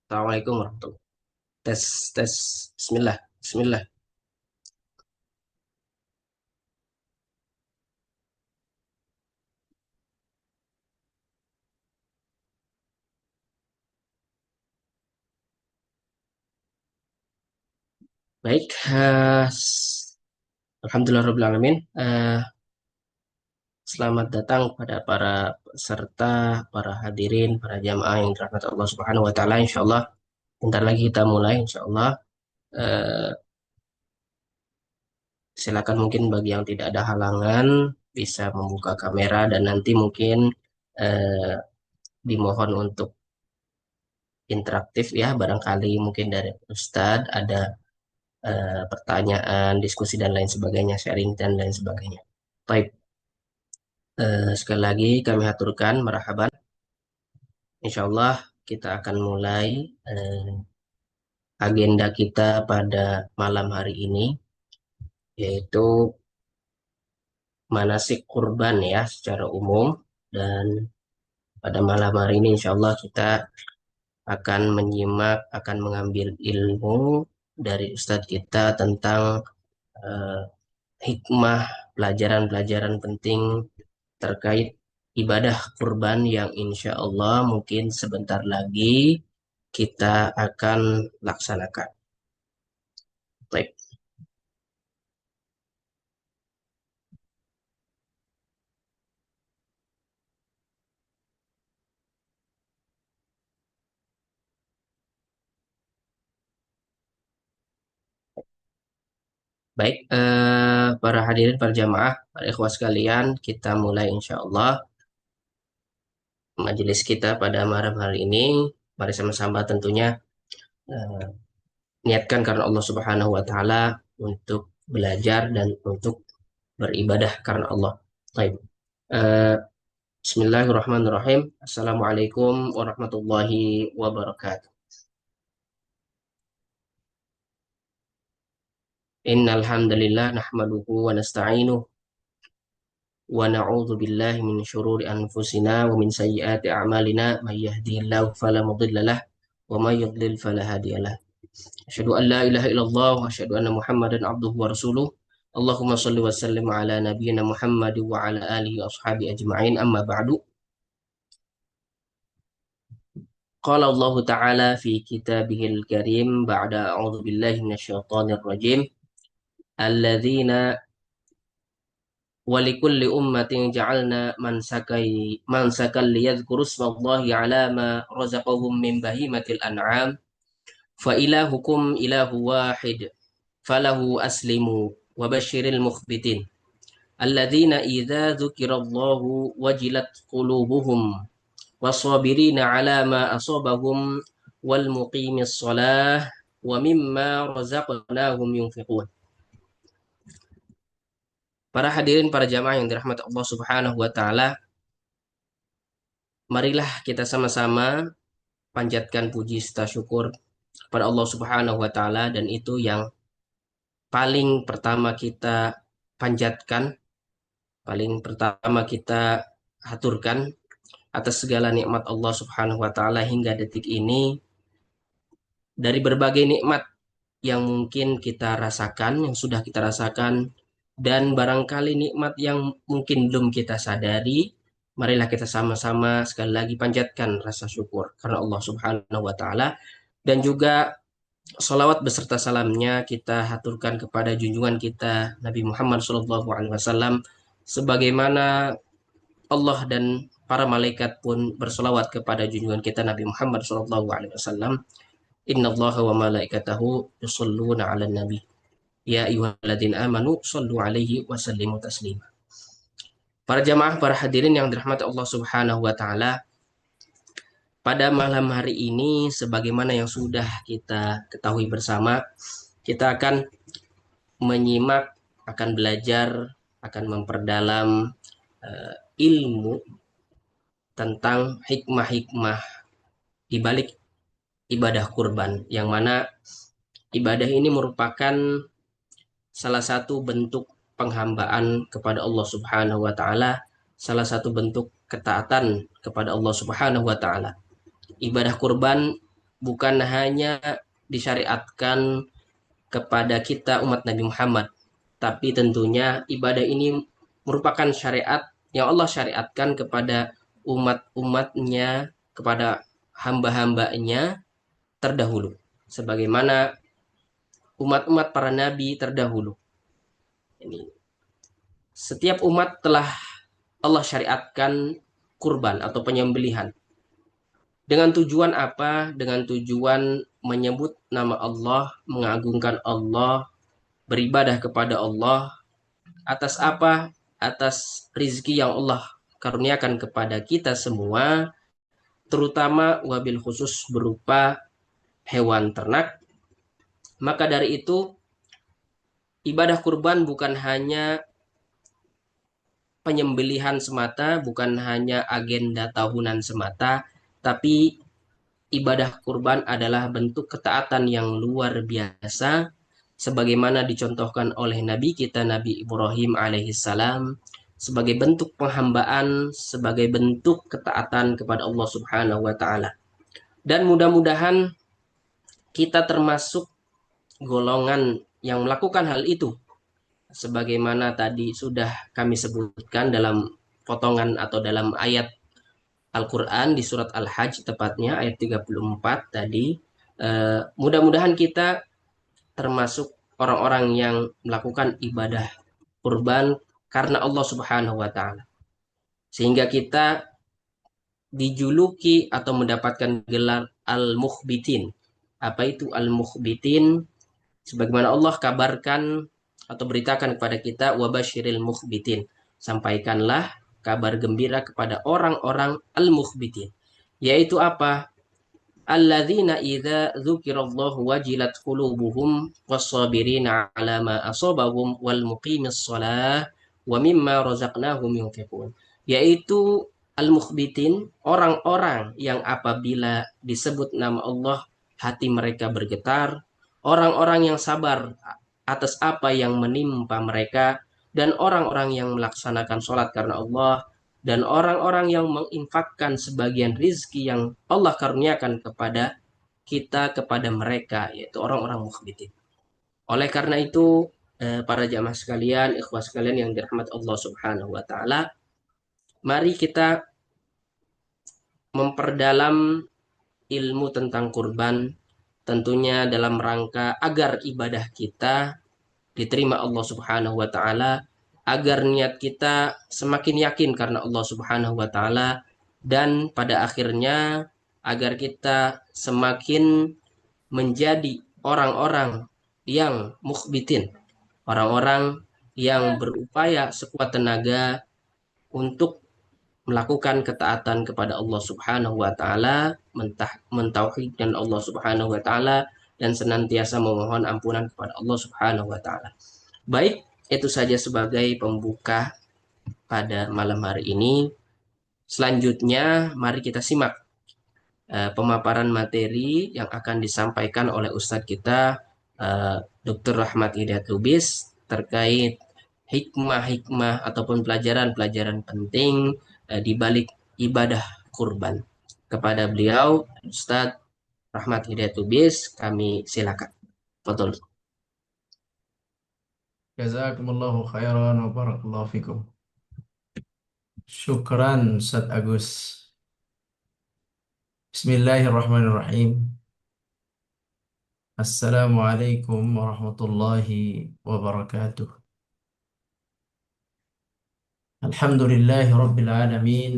Assalamualaikum warahmatullahi tes tes Bismillah. Bismillah. Baik, Alhamdulillah Rabbil Alamin. Selamat datang pada para peserta, para hadirin, para jamaah yang dirahmati Allah Subhanahu wa taala. Insyaallah bentar lagi kita mulai insyaallah. Eh, Silakan mungkin bagi yang tidak ada halangan bisa membuka kamera dan nanti mungkin eh, dimohon untuk interaktif ya, barangkali mungkin dari Ustadz ada pertanyaan, diskusi dan lain sebagainya, sharing dan lain sebagainya. Baik, sekali lagi kami aturkan marhaban. Insya Allah kita akan mulai eh, agenda kita pada malam hari ini, yaitu manasik kurban ya secara umum. Dan pada malam hari ini insya Allah kita akan menyimak, akan mengambil ilmu dari Ustadz kita tentang eh, hikmah, pelajaran-pelajaran penting terkait ibadah kurban yang insya Allah mungkin sebentar lagi kita akan laksanakan. Baik, baik, para hadirin, para jamaah, para ikhwas sekalian, kita mulai insya Allah majelis kita pada malam hari ini. Mari sama-sama tentunya eh, niatkan karena Allah Subhanahu wa Ta'ala untuk belajar dan untuk beribadah karena Allah. Baik. Eh, Bismillahirrahmanirrahim. Assalamualaikum warahmatullahi wabarakatuh. Innal hamdalillah nahmaduhu wa nasta'inuhu wa na'udzu billahi min syururi anfusina wa min sayyiati a'malina may yahdihillahu fala mudilla lahu wa may yudlil fala hadiyalah. Asyhadu an la ilaha illallah wa asyhadu anna Muhammadan abduhu wa rasuluh. Allahumma shalli wa sallim ala nabiyyina Muhammad wa ala alihi wa ashabihi ajma'in, amma ba'du. Qala Allah Ta'ala fi kitabihil karim ba'da a'udzu billahi minasyaitonir rajim. Alladzina ولكل أمة جعلنا منسكا ليذكروا اسم الله على ما رزقهم من بهيمة الأنعام فإلهكم إله واحد فله أسلموا وبشر المخبتين الذين إذا ذكر الله وجلت قلوبهم والصابرين على ما أصابهم والمقيم الصلاة ومما رزقناهم ينفقون. Para hadirin, para jamaah yang dirahmati Allah Subhanahu wa taala, marilah kita sama-sama panjatkan puji serta syukur kepada Allah Subhanahu wa taala, dan itu yang paling pertama kita panjatkan, paling pertama kita haturkan atas segala nikmat Allah Subhanahu wa taala hingga detik ini. Dari berbagai nikmat yang mungkin kita rasakan, yang sudah kita rasakan, dan barangkali nikmat yang mungkin belum kita sadari, marilah kita sama-sama sekali lagi panjatkan rasa syukur karena Allah Subhanahu wa taala, dan juga salawat beserta salamnya kita haturkan kepada junjungan kita Nabi Muhammad SAW, sebagaimana Allah dan para malaikat pun bersolawat kepada junjungan kita Nabi Muhammad SAW. Inna Allah wa malaikatahu yusalluna ala nabi. Ya ayyuhalladzina amanu sallu alaihi wa sallimu taslima. Para jamaah, para hadirin yang dirahmati Allah Subhanahu wa taala, pada malam hari ini sebagaimana yang sudah kita ketahui bersama, kita akan menyimak, akan belajar, akan memperdalam ilmu tentang hikmah-hikmah di balik ibadah kurban, yang mana ibadah ini merupakan salah satu bentuk penghambaan kepada Allah Subhanahu wa taala, salah satu bentuk ketaatan kepada Allah Subhanahu wa taala. Ibadah kurban bukan hanya disyariatkan kepada kita umat Nabi Muhammad, tapi tentunya ibadah ini merupakan syariat yang Allah syariatkan kepada umat-umatnya, kepada hamba-hambanya terdahulu. Sebagaimana umat-umat para nabi terdahulu. Ini setiap umat telah Allah syariatkan kurban atau penyembelihan. Dengan tujuan apa? Dengan tujuan menyebut nama Allah, mengagungkan Allah, beribadah kepada Allah. Atas apa? Atas rizki yang Allah karuniakan kepada kita semua, terutama wabil khusus berupa hewan ternak. Maka dari itu, ibadah kurban bukan hanya penyembelihan semata, bukan hanya agenda tahunan semata, tapi ibadah kurban adalah bentuk ketaatan yang luar biasa, sebagaimana dicontohkan oleh Nabi kita Nabi Ibrahim alaihissalam, sebagai bentuk penghambaan, sebagai bentuk ketaatan kepada Allah Subhanahu wa taala. Dan mudah-mudahan kita termasuk golongan yang melakukan hal itu, sebagaimana tadi sudah kami sebutkan dalam potongan atau dalam ayat Al-Quran di surat Al-Hajj, tepatnya ayat 34 tadi. Mudah-mudahan kita termasuk orang-orang yang melakukan ibadah kurban karena Allah Subhanahu wa taala. Sehingga kita dijuluki atau mendapatkan gelar Al-Mukhbitin. Apa itu Al-Mukhbitin? Sebagaimana Allah kabarkan atau beritakan kepada kita, wabasyiril mukhbitin. Sampaikanlah kabar gembira kepada orang-orang al-mukhbitin. Yaitu apa? Alladzina idza dzukirallahu wajilat qulubuhum was-sabirina 'ala ma asabahum wal muqimis shalah wa mimma razaqnahum yunfiqun. Yaitu al-mukhbitin, orang-orang yang apabila disebut nama Allah hati mereka bergetar, orang-orang yang sabar atas apa yang menimpa mereka, dan orang-orang yang melaksanakan sholat karena Allah, dan orang-orang yang menginfakkan sebagian rizki yang Allah karuniakan kepada kita, kepada mereka, yaitu orang-orang mukhbitin. Oleh karena itu, para jamaah sekalian, ikhwah sekalian yang dirahmati Allah Subhanahu wa taala, mari kita memperdalam ilmu tentang kurban, tentunya dalam rangka agar ibadah kita diterima Allah Subhanahu wa taala, agar niat kita semakin yakin karena Allah Subhanahu wa taala, dan pada akhirnya agar kita semakin menjadi orang-orang yang mukhbitin, orang-orang yang berupaya sekuat tenaga untuk melakukan ketaatan kepada Allah Subhanahu wa taala, mentauhidkan Allah Subhanahu wa taala, dan senantiasa memohon ampunan kepada Allah Subhanahu wa taala. Baik, itu saja sebagai pembuka pada malam hari ini. Selanjutnya, mari kita simak pemaparan materi yang akan disampaikan oleh Ustadz kita, Dr. Rahmat Hidayat Lubis, terkait hikmah-hikmah ataupun pelajaran-pelajaran penting di balik ibadah kurban. Kepada beliau, Ustadz Rahmat Hidayat Lubis, kami silakan. Betul. Jazakumullahu khairan wa barakallahu fikum. Syukran Ustaz Agus. Bismillahirrahmanirrahim. Assalamualaikum warahmatullahi wabarakatuh. Alhamdulillahi rabbil alamin.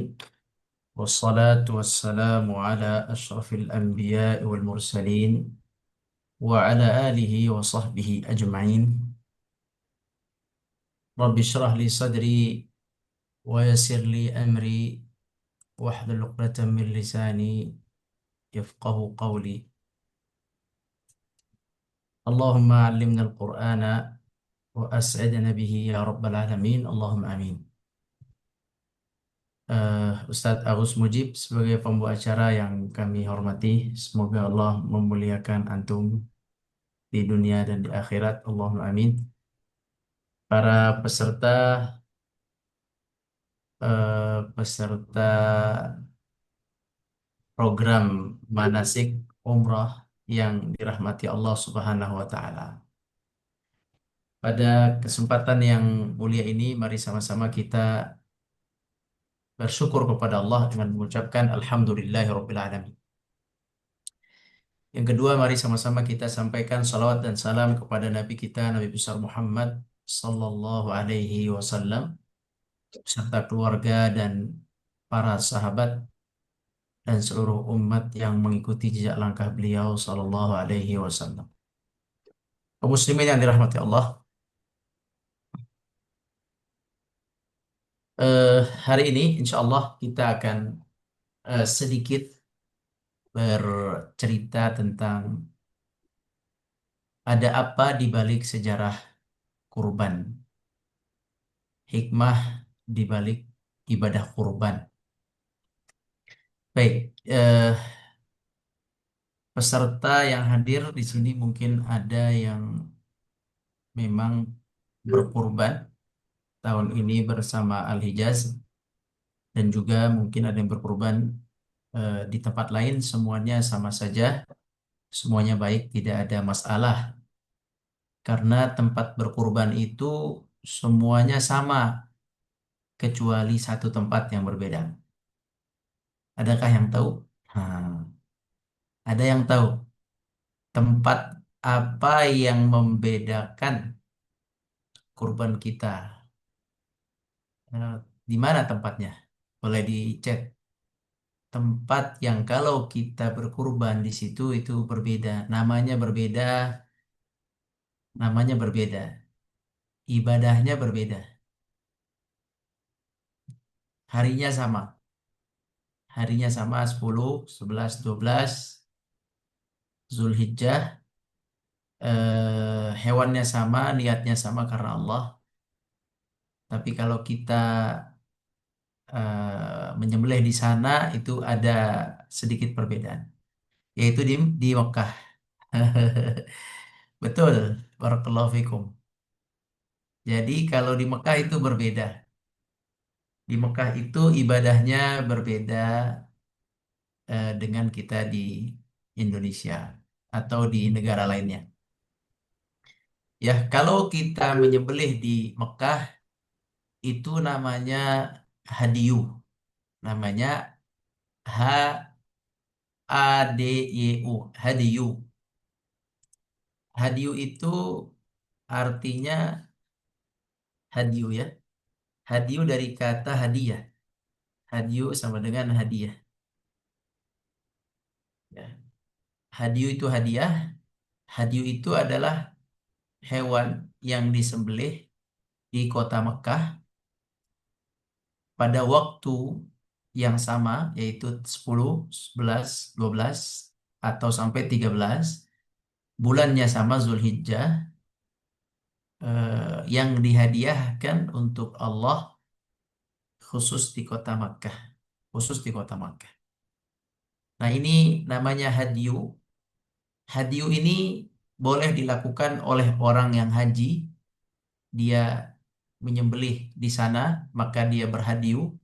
Wassalatu wassalamu ala ashrafil anbiya wal mursalin wa ala alihi wa sahbihi ajma'in. Rabbi shrah li sadri wa yassir li amri wahlul 'uqdatam min lisani yafqahu qawli. Allahumma 'allimna al-Qur'ana wa as'idna bihi ya rabbal alamin. Allahumma amin. Ustadz Agus Mujib sebagai pembawa acara yang kami hormati, semoga Allah memuliakan antum di dunia dan di akhirat. Allahumma amin. Para peserta peserta program manasik umrah yang dirahmati Allah Subhanahu wa taala. Pada kesempatan yang mulia ini, mari sama-sama kita bersyukur kepada Allah dengan mengucapkan Alhamdulillahirabbil alamin. Yang kedua, mari sama-sama kita sampaikan salawat dan salam kepada Nabi kita, Nabi besar Muhammad sallallahu alaihi wasallam, serta keluarga dan para sahabat dan seluruh umat yang mengikuti jejak langkah beliau sallallahu alaihi wasallam. Kaum muslimin yang dirahmati Allah, eh, hari ini insya Allah kita akan sedikit bercerita tentang ada apa di balik sejarah kurban, hikmah di balik ibadah kurban. Baik, peserta yang hadir di sini mungkin ada yang memang berkurban tahun ini bersama Al-Hijaz dan juga mungkin ada yang berkurban di tempat lain. Semuanya sama saja, semuanya baik, tidak ada masalah karena tempat berkurban itu semuanya sama kecuali satu tempat yang berbeda. Adakah yang tahu? Nah, ada yang tahu tempat apa yang membedakan kurban kita? Eh, di mana tempatnya? Boleh dicek. Tempat yang kalau kita berkurban di situ itu berbeda, namanya berbeda, ibadahnya berbeda, harinya sama, harinya sama 10, 11, 12 Zulhijjah, hewannya sama, niatnya sama karena Allah. Tapi kalau kita menyembelih di sana itu ada sedikit perbedaan, yaitu di Mekah. Betul, barakallahu fikum. Jadi kalau di Mekah itu berbeda. Di Mekah itu ibadahnya berbeda dengan kita di Indonesia atau di negara lainnya. Ya, kalau kita menyembelih di Mekah itu namanya hadiyu. Namanya HADYU, hadiyu. Hadiyu itu artinya hadiyu ya. Hadiyu dari kata hadiah. Hadiyu sama dengan hadiah. Ya. Hadiyu itu hadiah. Hadiyu itu adalah hewan yang disembelih di kota Mekah pada waktu yang sama, yaitu 10, 11, 12 atau sampai 13. Bulannya sama, Zulhijjah, yang dihadiahkan untuk Allah khusus di kota Makkah, khusus di kota Makkah. Nah, ini namanya hadyu. Hadyu ini boleh dilakukan oleh orang yang haji, dia menyembelih di sana, maka dia berhadyu.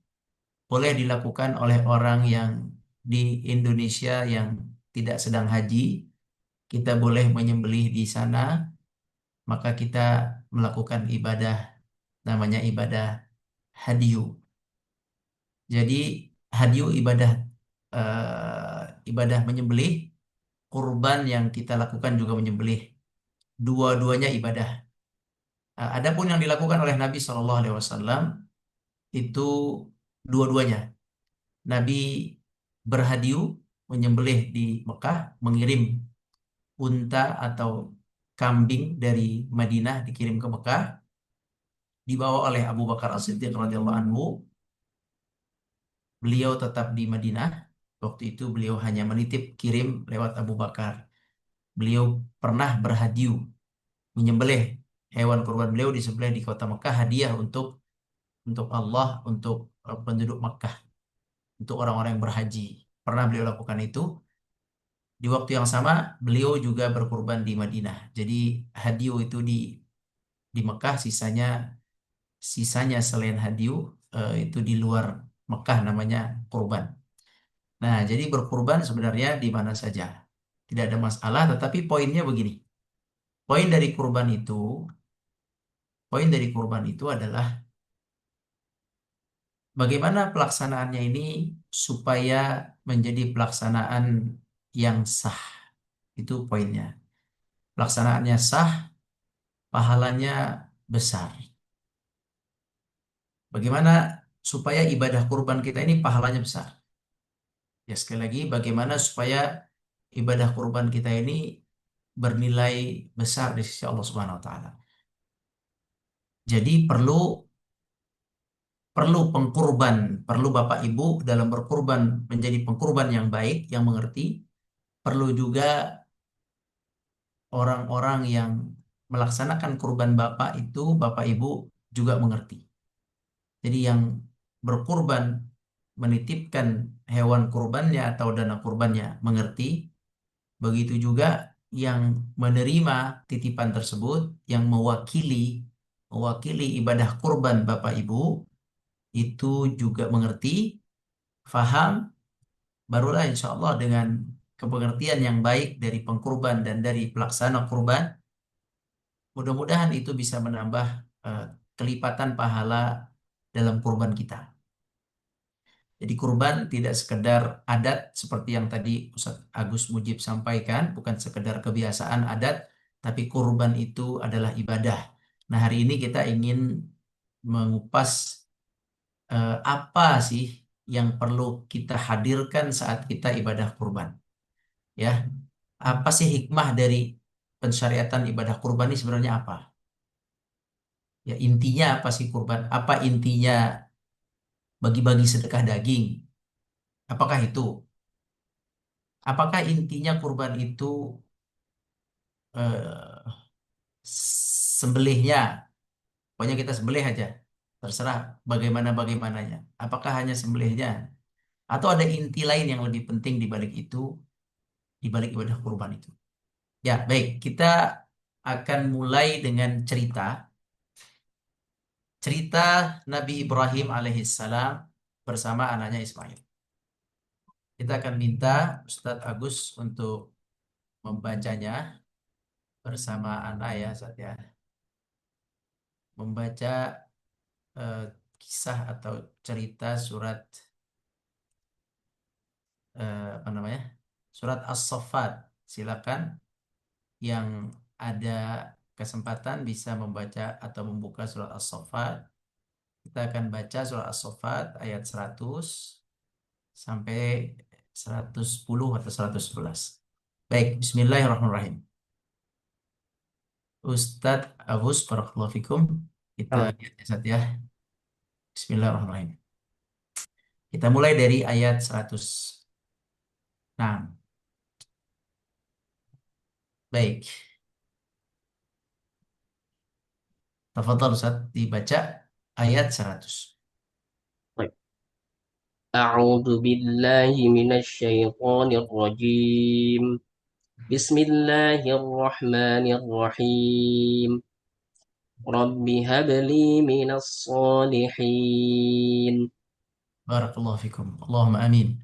Boleh dilakukan oleh orang yang di Indonesia yang tidak sedang haji, kita boleh menyembelih di sana, maka kita melakukan ibadah namanya ibadah hadyu. Jadi hadyu ibadah menyembelih, kurban yang kita lakukan juga menyembelih. Dua-duanya ibadah. Adapun yang dilakukan oleh Nabi Shallallahu Alaihi Wasallam itu dua-duanya. Nabi berhadiu menyembelih di Mekah, mengirim unta atau kambing dari Madinah dikirim ke Mekah, dibawa oleh Abu Bakar As-Siddiq radhiyallahu anhu. Beliau tetap di Madinah. Waktu itu beliau hanya menitip kirim lewat Abu Bakar. Beliau pernah berhadiu menyembelih hewan kurban, beliau disembelih di kota Mekah, hadiah untuk Allah, untuk penduduk Mekah, untuk orang-orang yang berhaji. Pernah beliau lakukan itu. Di waktu yang sama beliau juga berkurban di Madinah. Jadi hadiu itu di Mekah, sisanya selain hadiu itu di luar Mekah namanya kurban. Nah, jadi berkurban sebenarnya di mana saja. tidak ada masalah. Tetapi poinnya begini, poin dari kurban itu, poin dari kurban itu adalah bagaimana pelaksanaannya ini supaya menjadi pelaksanaan yang sah. Itu poinnya. Pelaksanaannya sah, pahalanya besar. Bagaimana supaya ibadah kurban kita ini pahalanya besar? Ya sekali lagi, bagaimana supaya ibadah kurban kita ini bernilai besar di sisi Allah Subhanahu wa taala. Jadi perlu perlu pengkurban, perlu Bapak Ibu dalam berkurban menjadi pengkurban yang baik, yang mengerti. Perlu juga orang-orang yang melaksanakan kurban Bapak itu, Bapak Ibu juga mengerti. Jadi yang berkurban menitipkan hewan kurbannya atau dana kurbannya mengerti. Begitu juga yang menerima titipan tersebut, yang mewakili ibadah kurban Bapak Ibu itu juga mengerti, faham, barulah insya Allah dengan kepengertian yang baik dari pengkurban dan dari pelaksana kurban, mudah-mudahan itu bisa menambah eh, kelipatan pahala dalam kurban kita. Jadi kurban tidak sekedar adat seperti yang tadi Ustaz Agus Mujib sampaikan, bukan sekedar kebiasaan adat, tapi kurban itu adalah ibadah. Nah, hari ini kita ingin mengupas apa sih yang perlu kita hadirkan saat kita ibadah kurban. Ya, apa sih hikmah dari pensyariatan ibadah kurban ini sebenarnya apa? Ya, intinya apa sih kurban? Apa intinya bagi-bagi sedekah daging? Apakah itu? Apakah intinya kurban itu eh, sembelihnya? Pokoknya kita sembelih aja. Terserah bagaimananya. Apakah hanya sembelihnya? Atau ada inti lain yang lebih penting di balik itu, di balik ibadah kurban itu? Ya, baik. Kita akan mulai dengan cerita Nabi Ibrahim alaihissalam bersama anaknya Ismail. Kita akan minta Ustadz Agus untuk membacanya bersama anak ya, Ustadz ya. Membaca eh, kisah atau cerita surat apa namanya? Surat As-Saffat. Silakan yang ada kesempatan bisa membaca atau membuka surat As-Saffat. Kita akan baca surat As-Saffat ayat 100 sampai 110 atau 111. Baik, bismillahirrahmanirrahim. Ustadz Agus, barakallahu fikum. Kita Halo. lihat ya, Ustadz ya. Bismillahirrahmanirrahim. Kita mulai dari ayat 100. Nah, baik. Tafadhal Ustaz dibaca ayat 100. Baik. A'udzu billahi minasy syaithanir rajim. Bismillahirrahmanirrahim. Rabbi habli minas solihin. Barakallahu fikum. Allahumma amin.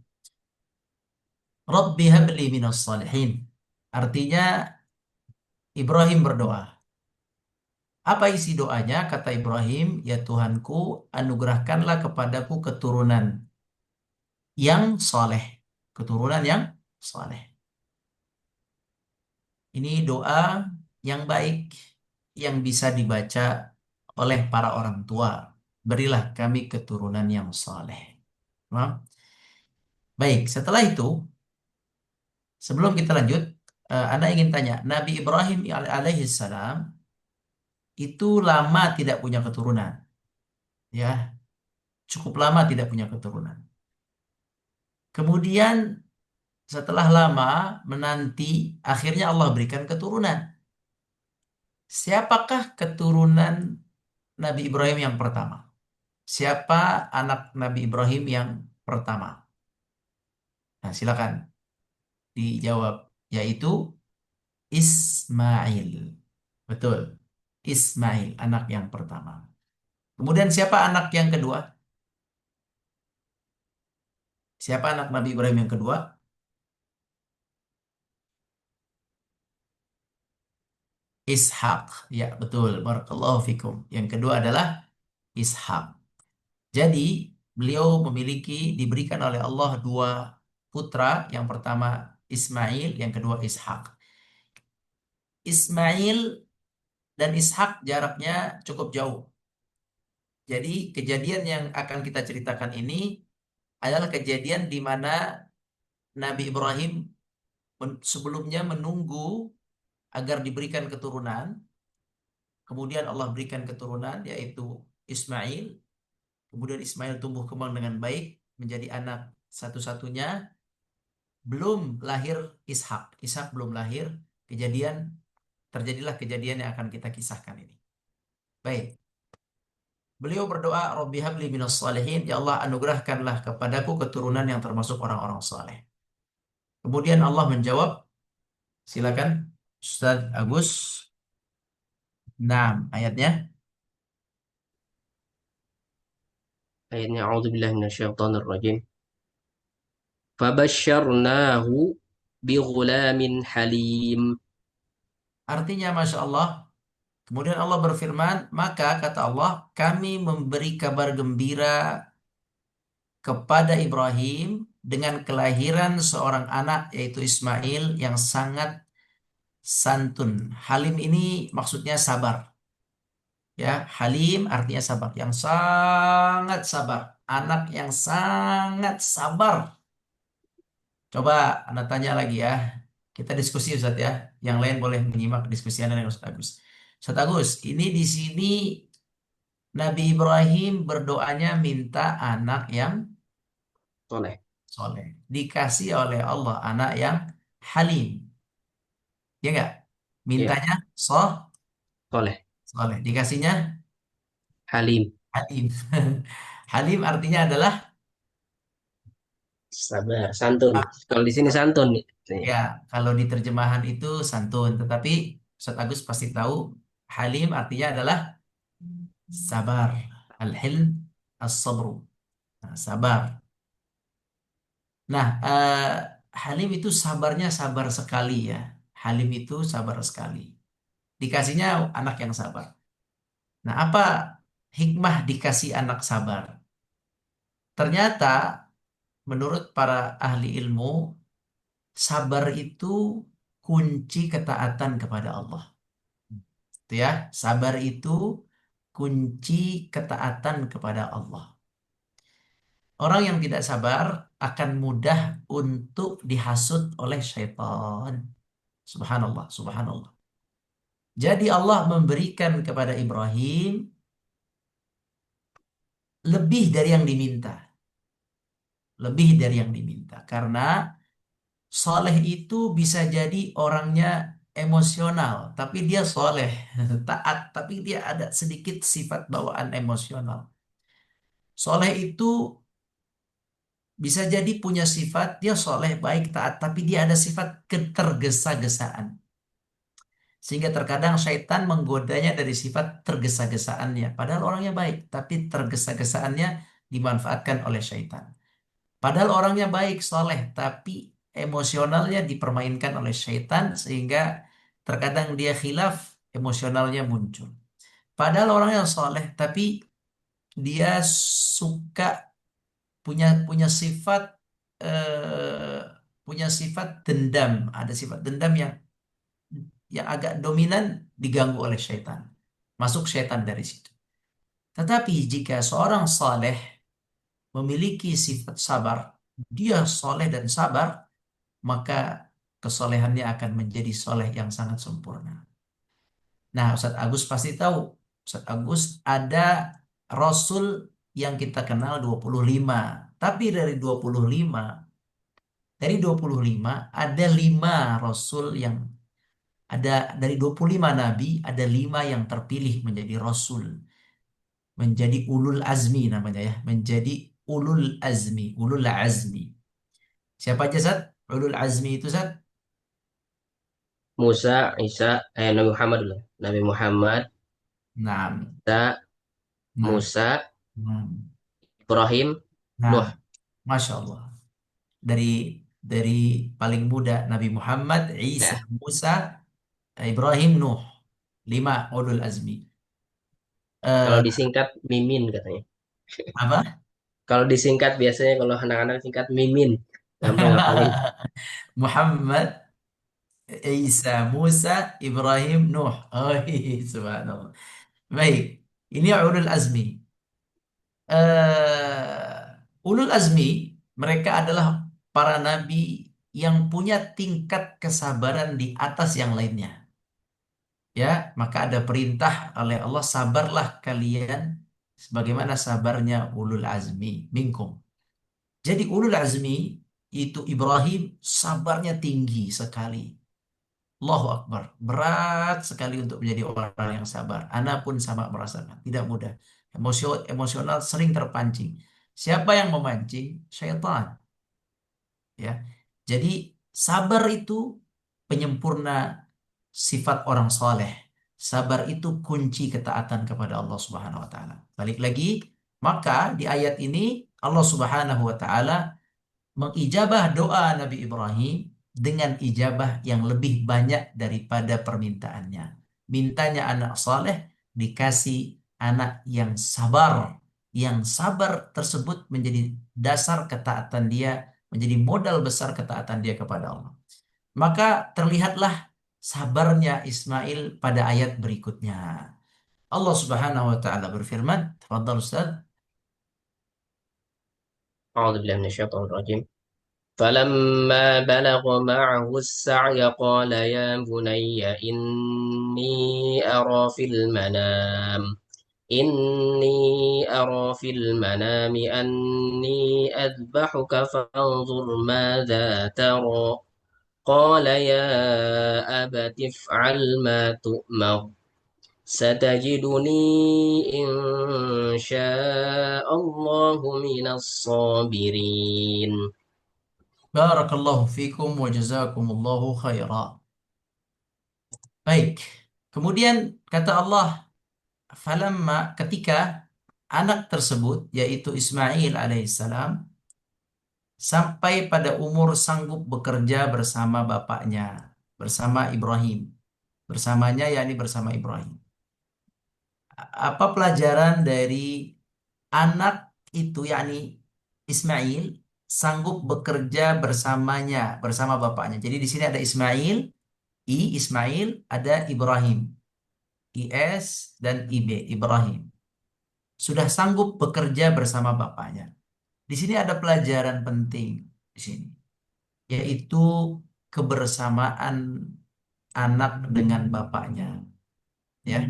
Rabbi habli minas salihin. Artinya Ibrahim berdoa. Apa isi doanya? Kata Ibrahim, ya Tuhanku, anugerahkanlah kepadaku keturunan yang soleh. Keturunan yang soleh. Ini doa yang baik yang bisa dibaca oleh para orang tua. Berilah kami keturunan yang soleh. Paham? Baik, setelah itu, sebelum kita lanjut, Anda ingin tanya, Nabi Ibrahim alaihi salam itu lama tidak punya keturunan, ya, cukup lama tidak punya keturunan. Kemudian setelah lama menanti, akhirnya Allah berikan keturunan. Siapakah keturunan Nabi Ibrahim yang pertama? Siapa anak Nabi Ibrahim yang pertama? Nah, silakan dijawab, yaitu Ismail. Betul. Ismail, anak yang pertama. Kemudian siapa anak yang kedua? Siapa anak Nabi Ibrahim yang kedua? Ishak. Ya, betul. Barakallahu fikum. Yang kedua adalah Ishak. Jadi, beliau diberikan oleh Allah dua putra. Yang pertama Ismail, yang kedua Ishak. Ismail dan Ishak jaraknya cukup jauh. Jadi, kejadian yang akan kita ceritakan ini adalah kejadian di mana Nabi Ibrahim sebelumnya menunggu agar diberikan keturunan. Kemudian Allah berikan keturunan yaitu Ismail. Kemudian Ismail tumbuh kembang dengan baik menjadi anak satu-satunya. Belum lahir Ishak. Ishak belum lahir. Kejadian terjadilah kejadian yang akan kita kisahkan ini. Baik. Beliau berdoa, Rabbi habli minas salihin. Ya Allah, anugerahkanlah kepadaku keturunan yang termasuk orang-orang saleh. Kemudian Allah menjawab, silakan Ustaz Agus. Nah, ayatnya. Ayatnya a'udzubillahi minasyaitonirrajim. Fabasyarnahu bighulamin halim. Artinya, Masya Allah. Kemudian Allah berfirman, maka kata Allah, kami memberi kabar gembira kepada Ibrahim dengan kelahiran seorang anak yaitu Ismail yang sangat santun. Halim ini maksudnya sabar. Ya, Halim artinya sabar, yang sangat sabar. Anak yang sangat sabar. Coba Anda tanya lagi ya. Kita diskusi Ustaz ya. Yang lain boleh menyimak diskusi Anda dengan Ustaz Agus. Ustaz Agus, ini di sini Nabi Ibrahim berdoanya minta anak yang Soleh. soleh. Dikasih oleh Allah anak yang halim. Ya enggak? Ya, Mintanya soleh. soleh. Dikasihnya Halim. halim. Halim artinya adalah Sabar, santun. ah, Kalau di sini santun nih. ya, kalau di terjemahan itu santun. Tetapi Ustaz Agus pasti tahu halim artinya adalah sabar. Al-hilm as-sabru. Nah, sabar. Nah, halim itu sabarnya sabar sekali ya. Halim itu sabar sekali. Dikasihnya anak yang sabar. Nah, apa hikmah dikasih anak sabar? Ternyata menurut para ahli ilmu, sabar itu kunci ketaatan kepada Allah. Itu ya, sabar itu kunci ketaatan kepada Allah. Orang yang tidak sabar akan mudah untuk dihasut oleh syaitan. Subhanallah, subhanallah. Jadi Allah memberikan kepada Ibrahim lebih dari yang diminta. Lebih dari yang diminta. Karena soleh itu bisa jadi orangnya emosional, tapi dia soleh. Taat, tapi dia ada sedikit sifat bawaan emosional. Soleh itu bisa jadi punya sifat, dia soleh, baik, taat, tapi dia ada sifat ketergesa-gesaan. Sehingga terkadang syaitan menggodanya dari sifat tergesa-gesaannya. Padahal orangnya baik, tapi tergesa-gesaannya dimanfaatkan oleh syaitan. Padahal orangnya baik, soleh, tapi emosionalnya dipermainkan oleh syaitan sehingga terkadang dia khilaf, emosionalnya muncul. Padahal orangnya soleh, tapi dia suka punya punya sifat eh, punya sifat dendam, ada sifat dendam yang agak dominan diganggu oleh syaitan. Masuk syaitan dari situ. Tetapi jika seorang saleh memiliki sifat sabar, dia soleh dan sabar, maka kesolehannya akan menjadi soleh yang sangat sempurna. Nah, Ustadz Agus pasti tahu, Ustadz Agus ada Rasul yang kita kenal 25. Tapi dari 25 ada 5 Rasul yang ada dari 25 Nabi, ada 5 yang terpilih menjadi Rasul. Menjadi ulul azmi namanya ya. Menjadi ulul azmi, ulul azmi. Siapa aja, Zat? Ulul azmi itu, Zat? Musa, Isa, Nabi Muhammad dulu. Nabi Muhammad, Nah, Isa, nah, Musa, nah, Ibrahim, nah, Nuh. Masya Allah. Dari dari paling muda Nabi Muhammad, Isa, Ya, Musa, Ibrahim, Nuh. Lima ulul azmi. Kalau Eh, disingkat Mimin katanya. apa? Kalau disingkat biasanya kalau anak-anak singkat Mimin. Gampang ngapalin. Muhammad, Isa, Musa, Ibrahim, Nuh. Oh, subhanallah. Baik, ini ulul azmi. Ulul azmi, mereka adalah para nabi yang punya tingkat kesabaran di atas yang lainnya. Ya, maka ada perintah oleh Allah, sabarlah kalian sebagaimana sabarnya ulul azmi minkum. Jadi ulul azmi itu Ibrahim sabarnya tinggi sekali. Allahu Akbar. Berat sekali untuk menjadi orang yang sabar. Ana pun sama merasakan. Tidak mudah. Emosional sering terpancing. Siapa yang memancing? Syaitan. Ya. Jadi sabar itu penyempurna sifat orang soleh. Sabar itu kunci ketaatan kepada Allah Subhanahu wa taala. Balik lagi, maka di ayat ini Allah Subhanahu wa taala mengijabah doa Nabi Ibrahim dengan ijabah yang lebih banyak daripada permintaannya. Mintanya anak saleh, dikasih anak yang sabar. Yang sabar tersebut menjadi dasar ketaatan dia, menjadi modal besar ketaatan dia kepada Allah. Maka terlihatlah sabarnya Ismail pada ayat berikutnya. Allah Subhanahu wa taala berfirman, "Tafadhal Ustaz." أعوذ بالله من الشيطان الرجيم. فلما بلغ معه السعي قال يا بني إني أرى في المنام أني أذبحك فانظر ماذا ترى قال يا أبت افعل ما تؤمر ستجدني إن شاء الله من الصابرين. Barakallahu fikum wa jazakumullahu khaira. Baik. Kemudian kata Allah, falamma ketika anak tersebut yaitu Ismail alaihissalam sampai pada umur sanggup bekerja bersama bapaknya, bersama Ibrahim. Bersamanya yakni bersama Ibrahim. Apa pelajaran dari anak itu yakni Ismail sanggup bekerja bersamanya, bersama bapaknya. Jadi di sini ada Ismail, Ismail, ada Ibrahim, IS dan IB, Ibrahim. Sudah sanggup bekerja bersama bapaknya. Di sini ada pelajaran penting di sini, yaitu kebersamaan anak dengan bapaknya. Ya,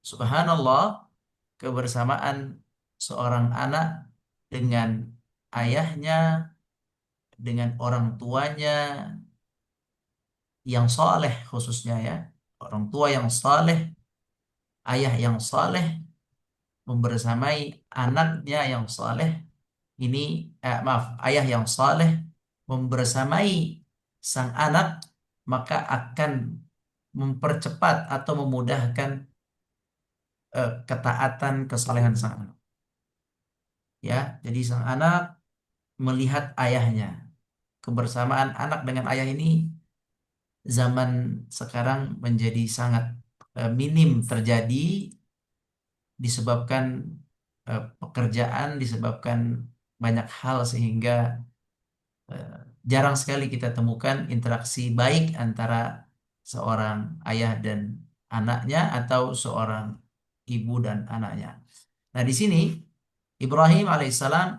Subhanallah, kebersamaan seorang anak dengan ayahnya, dengan orang tuanya yang saleh khususnya ya, orang tua yang saleh, ayah yang saleh membersamai anaknya yang saleh ini, maaf, ayah yang saleh membersamai sang anak, maka akan mempercepat atau memudahkan ketaatan kesalehan sang anak. Ya, jadi sang anak melihat ayahnya. Kebersamaan anak dengan ayah ini zaman sekarang menjadi sangat minim terjadi disebabkan pekerjaan, disebabkan banyak hal sehingga eh, jarang sekali kita temukan interaksi baik antara seorang ayah dan anaknya atau seorang ibu dan anaknya. Nah, di sini Ibrahim alaihissalam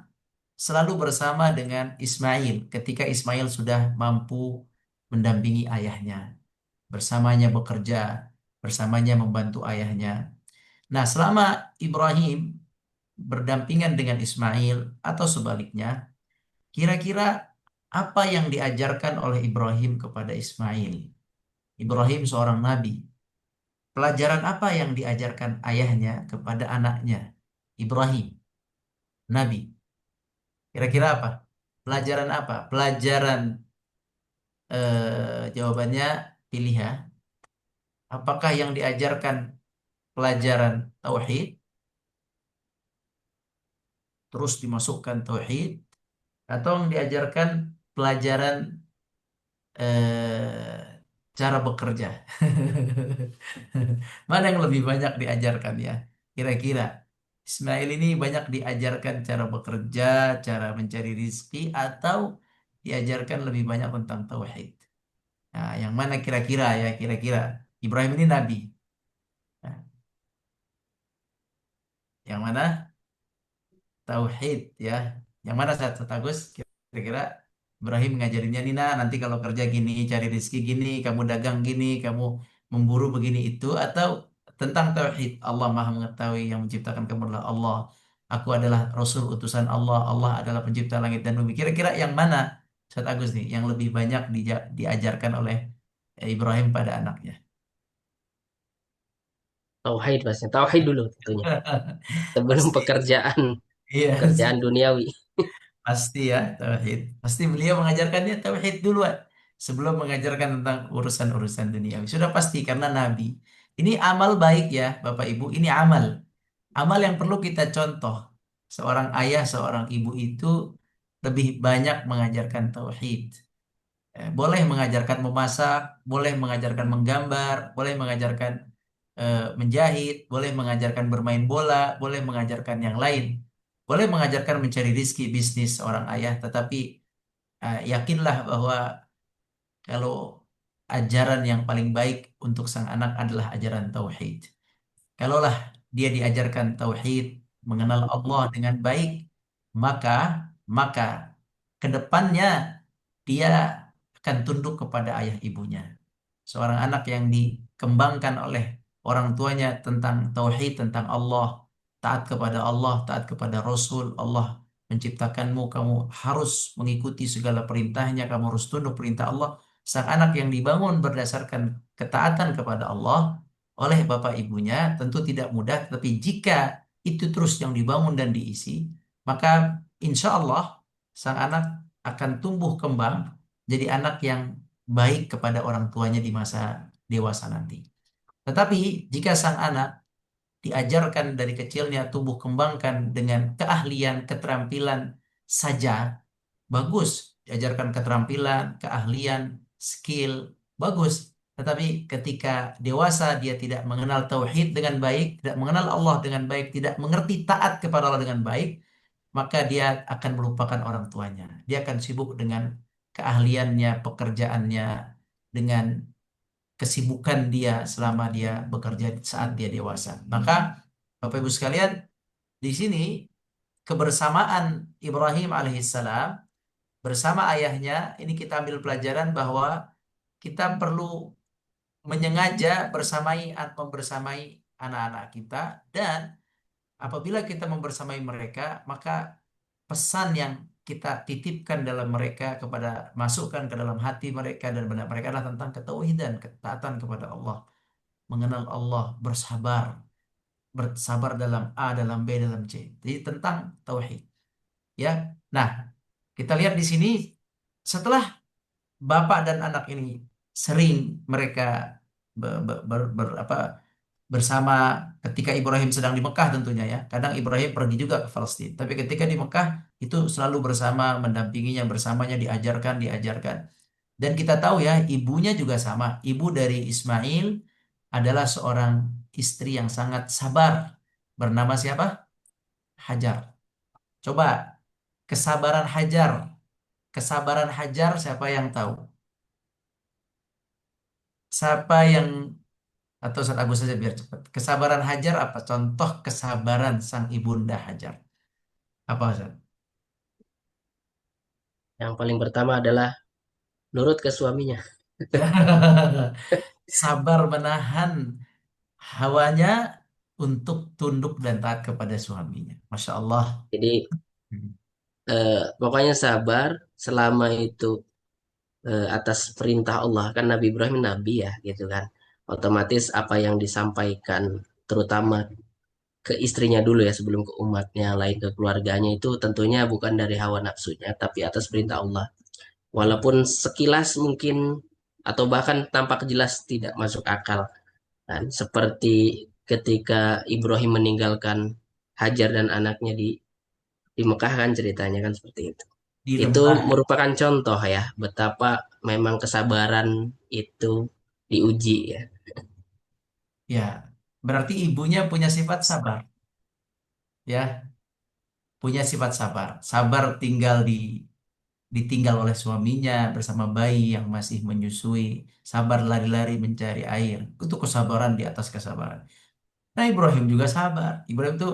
selalu bersama dengan Ismail ketika Ismail sudah mampu mendampingi ayahnya, bersamanya bekerja, bersamanya membantu ayahnya. Nah, selama Ibrahim berdampingan dengan Ismail atau sebaliknya, kira-kira apa yang diajarkan oleh Ibrahim kepada Ismail? Ibrahim seorang nabi. Pelajaran apa yang diajarkan ayahnya kepada anaknya? Ibrahim, nabi. Kira-kira apa? Pelajaran apa? Pelajaran jawabannya pilih ya. Apakah yang diajarkan pelajaran tauhid, terus dimasukkan tauhid, atau yang diajarkan pelajaran cara bekerja. Mana yang lebih banyak diajarkan ya? Kira-kira Ismail ini banyak diajarkan cara bekerja, cara mencari rizki, atau diajarkan lebih banyak tentang tauhid? Nah, yang mana kira-kira ya? Kira-kira Ibrahim ini nabi. Nah, yang mana? Tauhid ya. Yang mana Ustaz Agus? Kira-kira Ibrahim ngajarinnya Nina nanti kalau kerja gini, cari rezeki gini, kamu dagang gini, kamu memburu begini itu, atau tentang tauhid Allah Maha Mengetahui yang menciptakan kamu adalah Allah. Aku adalah Rasul utusan Allah. Allah adalah pencipta langit dan bumi. Kira-kira yang mana Ustaz Agus nih yang lebih banyak diajarkan oleh Ibrahim pada anaknya? Tauhid pastinya. Tauhid dulu tentunya. Sebelum Pasti. pekerjaan Iya. pekerjaan duniawi. Pasti ya, tauhid. Pasti beliau mengajarkannya tauhid duluan sebelum mengajarkan tentang urusan-urusan duniawi. Sudah pasti karena Nabi. Ini amal baik ya, Bapak Ibu. Ini amal. Amal yang perlu kita contoh. Seorang ayah, seorang ibu itu lebih banyak mengajarkan tauhid. Boleh mengajarkan memasak, boleh mengajarkan menggambar, boleh mengajarkan menjahit, boleh mengajarkan bermain bola, boleh mengajarkan yang lain. Boleh mengajarkan mencari rizki bisnis seorang ayah, tetapi yakinlah bahwa kalau ajaran yang paling baik untuk sang anak adalah ajaran tauhid. Kalaulah dia diajarkan tauhid, mengenal Allah dengan baik, maka maka kedepannya dia akan tunduk kepada ayah ibunya. Seorang anak yang dikembangkan oleh orang tuanya tentang tauhid, tentang Allah, taat kepada Allah, taat kepada Rasul, Allah menciptakanmu, kamu harus mengikuti segala perintahnya, kamu harus tunduk perintah Allah. Sang anak yang dibangun berdasarkan ketaatan kepada Allah oleh bapak ibunya tentu tidak mudah, tapi jika itu terus yang dibangun dan diisi, maka insya Allah sang anak akan tumbuh kembang jadi anak yang baik kepada orang tuanya di masa dewasa nanti. Tetapi jika sang anak diajarkan dari kecilnya tumbuh kembangkan dengan keahlian, keterampilan saja, bagus. Diajarkan keterampilan, keahlian, skill, bagus. Tetapi ketika dewasa dia tidak mengenal tauhid dengan baik, tidak mengenal Allah dengan baik, tidak mengerti taat kepada Allah dengan baik, maka dia akan melupakan orang tuanya. Dia akan sibuk dengan keahliannya, pekerjaannya, dengan kesibukan dia selama dia bekerja saat dia dewasa. Maka Bapak Ibu sekalian, di sini kebersamaan Ibrahim alaihissalam bersama ayahnya ini kita ambil pelajaran bahwa kita perlu menyengaja membersamai anak-anak kita dan apabila kita membersamai mereka maka pesan yang kita titipkan dalam mereka kepada masukkan ke dalam hati mereka dan benak mereka adalah tentang ketauhidan, ketaatan kepada Allah, mengenal Allah, bersabar dalam A, dalam B, dalam C. Jadi tentang tauhid, ya. Nah, kita lihat di sini setelah bapak dan anak ini sering mereka bersama ketika Ibrahim sedang di Mekah tentunya ya. Kadang Ibrahim pergi juga ke Palestina. Tapi ketika di Mekah itu selalu bersama, mendampinginya, bersamanya diajarkan. Dan kita tahu ya, ibunya juga sama. Ibu dari Ismail adalah seorang istri yang sangat sabar. Bernama siapa? Hajar. Coba kesabaran Hajar. Kesabaran Hajar siapa yang tahu? Siapa yang atau Ustaz Agus saja biar cepat. Kesabaran Hajar apa? Contoh kesabaran sang ibunda Hajar. Apa Ustaz? Yang paling pertama adalah nurut ke suaminya. Sabar menahan hawanya untuk tunduk dan taat kepada suaminya. Masya Allah. Jadi Hmm. pokoknya sabar selama itu atas perintah Allah, kan Nabi Ibrahim nabi ya gitu kan. Otomatis apa yang disampaikan terutama ke istrinya dulu ya sebelum ke umatnya lain ke keluarganya itu tentunya bukan dari hawa nafsunya tapi atas perintah Allah. Walaupun sekilas mungkin atau bahkan tampak jelas tidak masuk akal kan seperti ketika Ibrahim meninggalkan Hajar dan anaknya di Mekah kan ceritanya kan seperti itu. Di Itu lembah. merupakan contoh ya betapa memang kesabaran itu diuji ya. Ya, berarti ibunya punya sifat sabar, ya, punya sifat sabar. Sabar ditinggal oleh suaminya bersama bayi yang masih menyusui, sabar lari-lari mencari air. Itu kesabaran di atas kesabaran. Nah, Ibrahim juga sabar. Ibrahim itu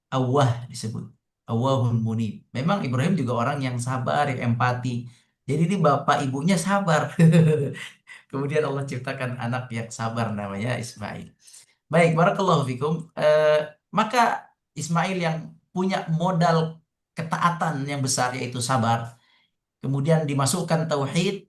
awah disebut. Awahun munib. Memang Ibrahim juga orang yang sabar, yang empati. Jadi ini bapak ibunya sabar. Kemudian Allah ciptakan anak yang sabar namanya Ismail. Baik, barakallahu fikum. Maka Ismail yang punya modal ketaatan yang besar yaitu sabar. Kemudian dimasukkan tauhid,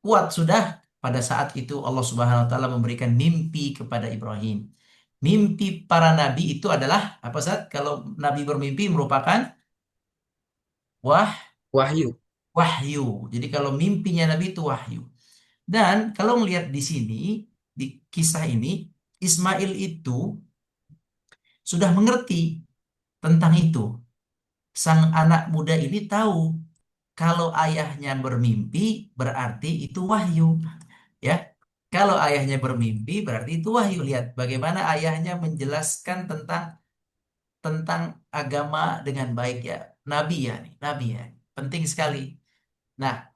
kuat sudah. Pada saat itu Allah Subhanahu wa taala memberikan mimpi kepada Ibrahim. Mimpi para nabi itu adalah apa Ustaz? Kalau nabi bermimpi merupakan wah Wahyu. wahyu. Jadi kalau mimpinya nabi itu wahyu. Dan kalau melihat di sini di kisah ini Ismail itu sudah mengerti tentang itu. Sang anak muda ini tahu kalau ayahnya bermimpi berarti itu wahyu, ya. Kalau ayahnya bermimpi berarti itu wahyu. Lihat bagaimana ayahnya menjelaskan tentang tentang agama dengan baik ya. Nabi ya, nih, nabi ya. Penting sekali. Nah,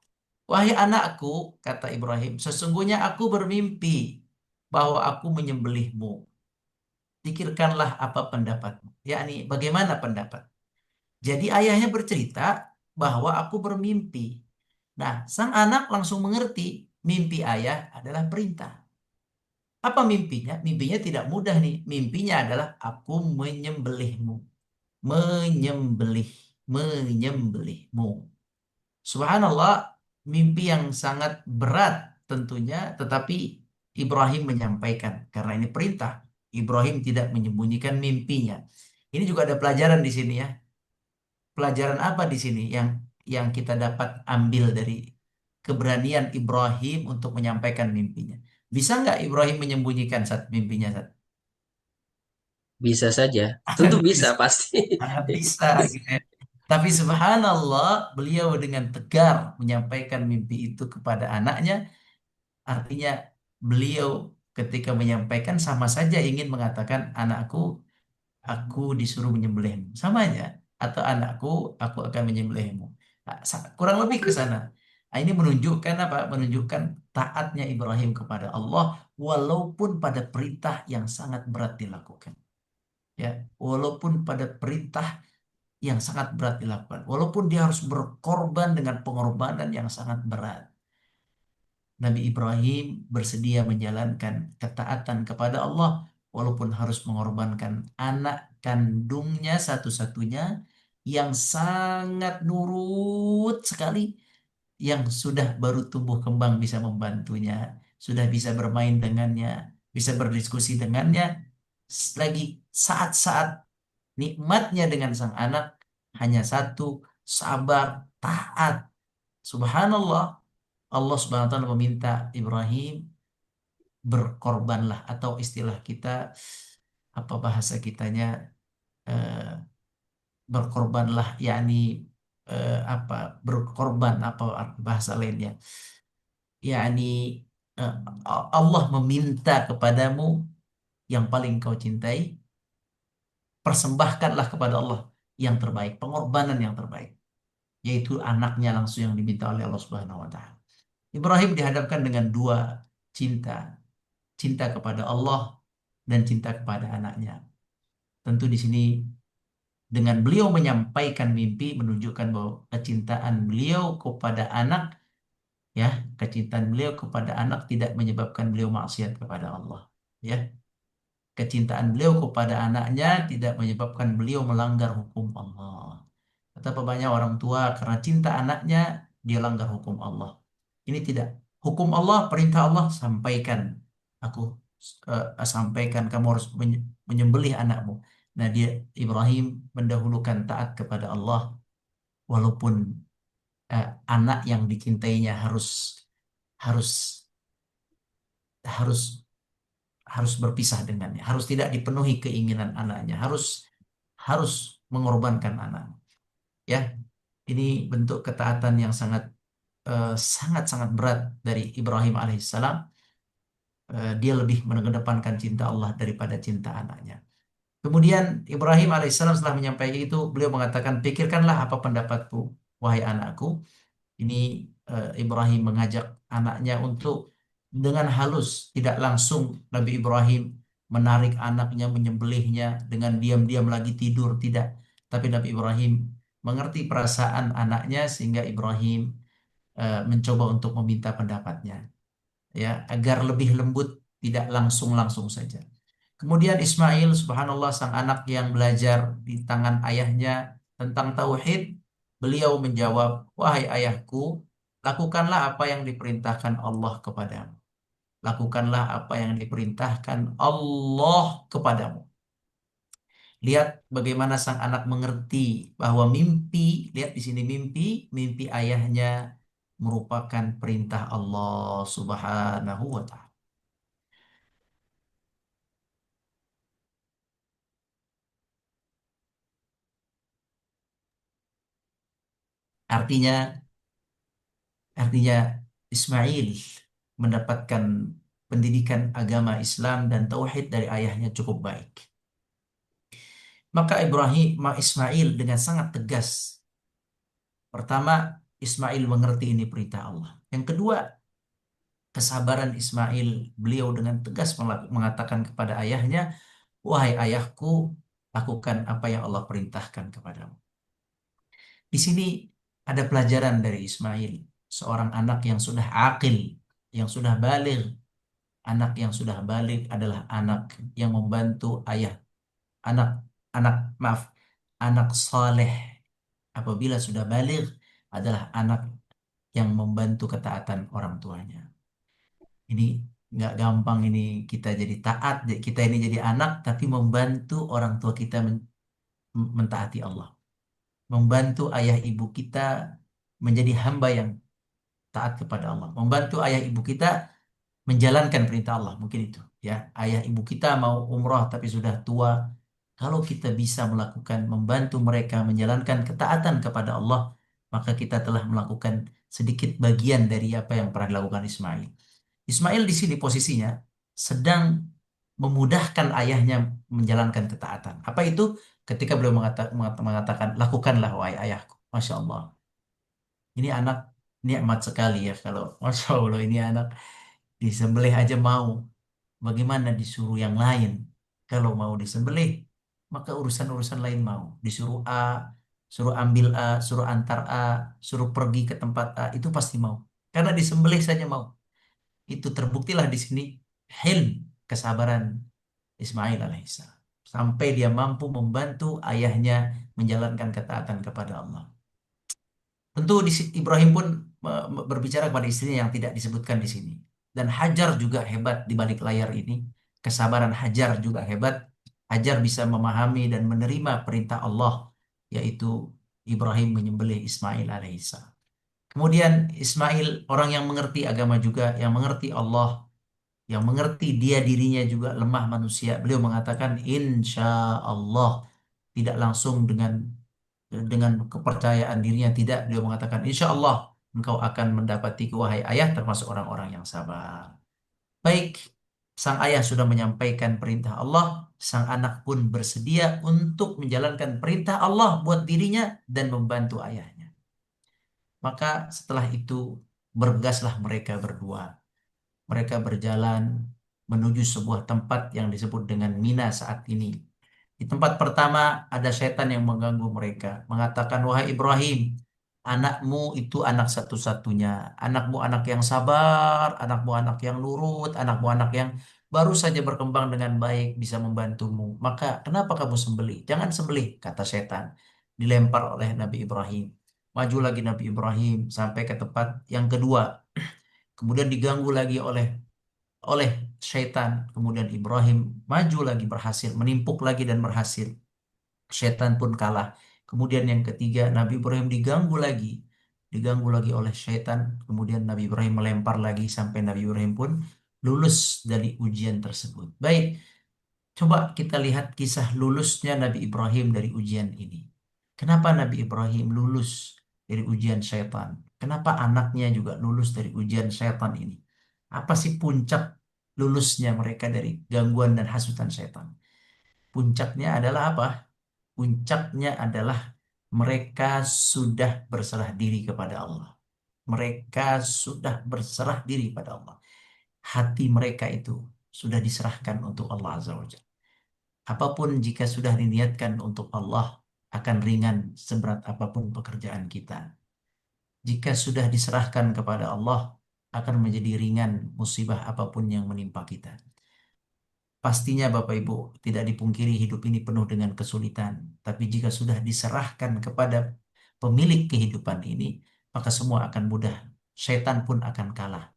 wahai anakku, kata Ibrahim, sesungguhnya aku bermimpi bahwa aku menyembelihmu. Pikirkanlah apa pendapatmu. Yakni bagaimana pendapat. Jadi ayahnya bercerita bahwa aku bermimpi. Nah, sang anak langsung mengerti mimpi ayah adalah perintah. Apa mimpinya? Mimpinya tidak mudah nih. Mimpinya adalah aku menyembelihmu. Menyembelih. Menyembelihmu. Subhanallah, mimpi yang sangat berat tentunya, tetapi Ibrahim menyampaikan karena ini perintah. Ibrahim tidak menyembunyikan mimpinya. Ini juga ada pelajaran di sini ya. Pelajaran apa di sini yang kita dapat ambil dari keberanian Ibrahim untuk menyampaikan mimpinya? Bisa nggak Ibrahim menyembunyikan saat mimpinya? Saat? Bisa saja. Tentu bisa Bisa, pasti. sangat bisa gitu ya. Tapi subhanallah, beliau dengan tegar menyampaikan mimpi itu kepada anaknya. Artinya beliau ketika menyampaikan sama saja ingin mengatakan anakku, aku disuruh menyembelihmu. Sama aja. Atau anakku, aku akan menyembelihmu. Nah, kurang lebih ke sana. Nah, ini menunjukkan apa? Menunjukkan taatnya Ibrahim kepada Allah walaupun pada perintah yang sangat berat dilakukan. Ya, walaupun pada perintah yang sangat berat dilakukan. Walaupun dia harus berkorban dengan pengorbanan yang sangat berat. Nabi Ibrahim bersedia menjalankan ketaatan kepada Allah walaupun harus mengorbankan anak kandungnya satu-satunya yang sangat nurut sekali yang sudah baru tumbuh kembang bisa membantunya, sudah bisa bermain dengannya, bisa berdiskusi dengannya. Lagi saat-saat nikmatnya dengan sang anak hanya satu, sabar, taat. Subhanallah, Allah Subhanahu wa taala meminta Ibrahim berkorbanlah atau istilah kita apa bahasa kitanya eh, berkorbanlah yakni apa berkorban apa bahasa lainnya yakni eh, Allah meminta kepadamu yang paling kau cintai persembahkanlah kepada Allah yang terbaik pengorbanan yang terbaik yaitu anaknya langsung yang diminta oleh Allah Subhanahu wa taala. Ibrahim dihadapkan dengan dua cinta, cinta kepada Allah dan cinta kepada anaknya. Tentu di sini dengan beliau menyampaikan mimpi menunjukkan bahwa kecintaan beliau kepada anak ya, kecintaan beliau kepada anak tidak menyebabkan beliau maksiat kepada Allah. Ya, kecintaan beliau kepada anaknya tidak menyebabkan beliau melanggar hukum Allah. Betapa banyak orang tua karena cinta anaknya dia langgar hukum Allah. Ini tidak. Hukum Allah, perintah Allah sampaikan. Aku sampaikan kamu harus menyembelih anakmu. Nah, dia Ibrahim mendahulukan taat kepada Allah walaupun anak yang dicintainya harus harus harus harus berpisah dengannya, harus tidak dipenuhi keinginan anaknya, harus harus mengorbankan anak. Ya, ini bentuk ketaatan yang sangat sangat-sangat berat dari Ibrahim alaihissalam dia lebih mengedepankan cinta Allah daripada cinta anaknya. Kemudian Ibrahim alaihissalam setelah menyampaikan itu, beliau mengatakan, pikirkanlah apa pendapatku, wahai anakku. Ini Ibrahim mengajak anaknya untuk dengan halus, tidak langsung Nabi Ibrahim menarik anaknya, menyembelihnya dengan diam-diam lagi tidur, tidak. Tapi Nabi Ibrahim mengerti perasaan anaknya sehingga Ibrahim mencoba untuk meminta pendapatnya, ya, agar lebih lembut, tidak langsung-langsung saja. Kemudian Ismail, subhanallah, sang anak yang belajar di tangan ayahnya tentang tauhid, beliau menjawab, wahai ayahku, lakukanlah apa yang diperintahkan Allah kepadamu. Lakukanlah apa yang diperintahkan Allah kepadamu. Lihat bagaimana sang anak mengerti bahwa mimpi, lihat di sini mimpi, mimpi ayahnya merupakan perintah Allah Subhanahu wa Ta'ala. Artinya, artinya Ismail mendapatkan pendidikan agama Islam dan tauhid dari ayahnya cukup baik. Maka Ismail dengan sangat tegas. Pertama, Ismail mengerti ini perintah Allah. Yang kedua, kesabaran Ismail, beliau dengan tegas mengatakan kepada ayahnya, wahai ayahku, lakukan apa yang Allah perintahkan kepadamu. Di sini ada pelajaran dari Ismail, seorang anak yang sudah akil, yang sudah baligh. Anak yang sudah baligh adalah anak yang membantu ayah. Anak, anak, maaf, anak saleh apabila sudah baligh adalah anak yang membantu ketaatan orang tuanya. Ini nggak gampang ini kita jadi taat, kita ini jadi anak, tapi membantu orang tua kita mentaati Allah. Membantu ayah ibu kita menjadi hamba yang taat kepada Allah. Membantu ayah ibu kita menjalankan perintah Allah. Mungkin itu. Ya, ayah ibu kita mau umroh tapi sudah tua. Kalau kita bisa melakukan, membantu mereka menjalankan ketaatan kepada Allah, maka kita telah melakukan sedikit bagian dari apa yang pernah dilakukan Ismail. Ismail di sini posisinya sedang memudahkan ayahnya menjalankan ketaatan. Apa itu? Ketika beliau mengatakan, lakukanlah wahai ayahku. Masya Allah. Ini anak nikmat sekali ya kalau Masya Allah ini anak disembelih aja mau. Bagaimana disuruh yang lain? Kalau mau disembelih, maka urusan-urusan lain mau. Disuruh A, suruh ambil A, suruh antar A, suruh pergi ke tempat A, itu pasti mau. Karena disembelih saja mau. Itu terbuktilah di sini hilm, kesabaran Ismail alaihissalam. Sampai dia mampu membantu ayahnya menjalankan ketaatan kepada Allah. Tentu Ibrahim pun berbicara kepada istrinya yang tidak disebutkan di sini. Dan Hajar juga hebat di balik layar ini. Kesabaran Hajar juga hebat. Hajar bisa memahami dan menerima perintah Allah, yaitu Ibrahim menyembelih Ismail alaihissalam. Kemudian Ismail orang yang mengerti agama juga, yang mengerti Allah, yang mengerti dia dirinya juga lemah manusia. Beliau mengatakan insya Allah, tidak langsung dengan kepercayaan dirinya, tidak. Beliau mengatakan insya Allah engkau akan mendapati wahai ayah termasuk orang-orang yang sabar. Baik, sang ayah sudah menyampaikan perintah Allah, sang anak pun bersedia untuk menjalankan perintah Allah buat dirinya dan membantu ayahnya. Maka setelah itu bergegaslah mereka berdua. Mereka berjalan menuju sebuah tempat yang disebut dengan Mina saat ini. Di tempat pertama ada setan yang mengganggu mereka, mengatakan, wahai Ibrahim, anakmu itu anak satu-satunya, anakmu anak yang sabar, anakmu anak yang nurut, anakmu anak yang baru saja berkembang dengan baik, bisa membantumu. Maka kenapa kamu sembelih? Jangan sembelih, kata setan. Dilempar oleh Nabi Ibrahim. Maju lagi Nabi Ibrahim sampai ke tempat yang kedua. Kemudian diganggu lagi oleh syaitan. Kemudian Ibrahim maju lagi berhasil, menimpuk lagi dan berhasil. Syaitan pun kalah. Kemudian yang ketiga, Nabi Ibrahim diganggu lagi oleh syaitan. Kemudian Nabi Ibrahim melempar lagi sampai Nabi Ibrahim pun lulus dari ujian tersebut. Baik, coba kita lihat kisah lulusnya Nabi Ibrahim dari ujian ini. Kenapa Nabi Ibrahim lulus dari ujian syaitan? Kenapa anaknya juga lulus dari ujian syaitan ini? Apa sih puncak lulusnya mereka dari gangguan dan hasutan setan. Puncaknya adalah apa? Puncaknya adalah mereka sudah berserah diri kepada Allah. Mereka sudah berserah diri pada Allah. Hati mereka itu sudah diserahkan untuk Allah Azza wa Jalla. Apapun jika sudah diniatkan untuk Allah, akan ringan seberat apapun pekerjaan kita. Jika sudah diserahkan kepada Allah, akan menjadi ringan musibah apapun yang menimpa kita. Pastinya Bapak Ibu, tidak dipungkiri hidup ini penuh dengan kesulitan. Tapi jika sudah diserahkan kepada pemilik kehidupan ini, maka semua akan mudah. Setan pun akan kalah.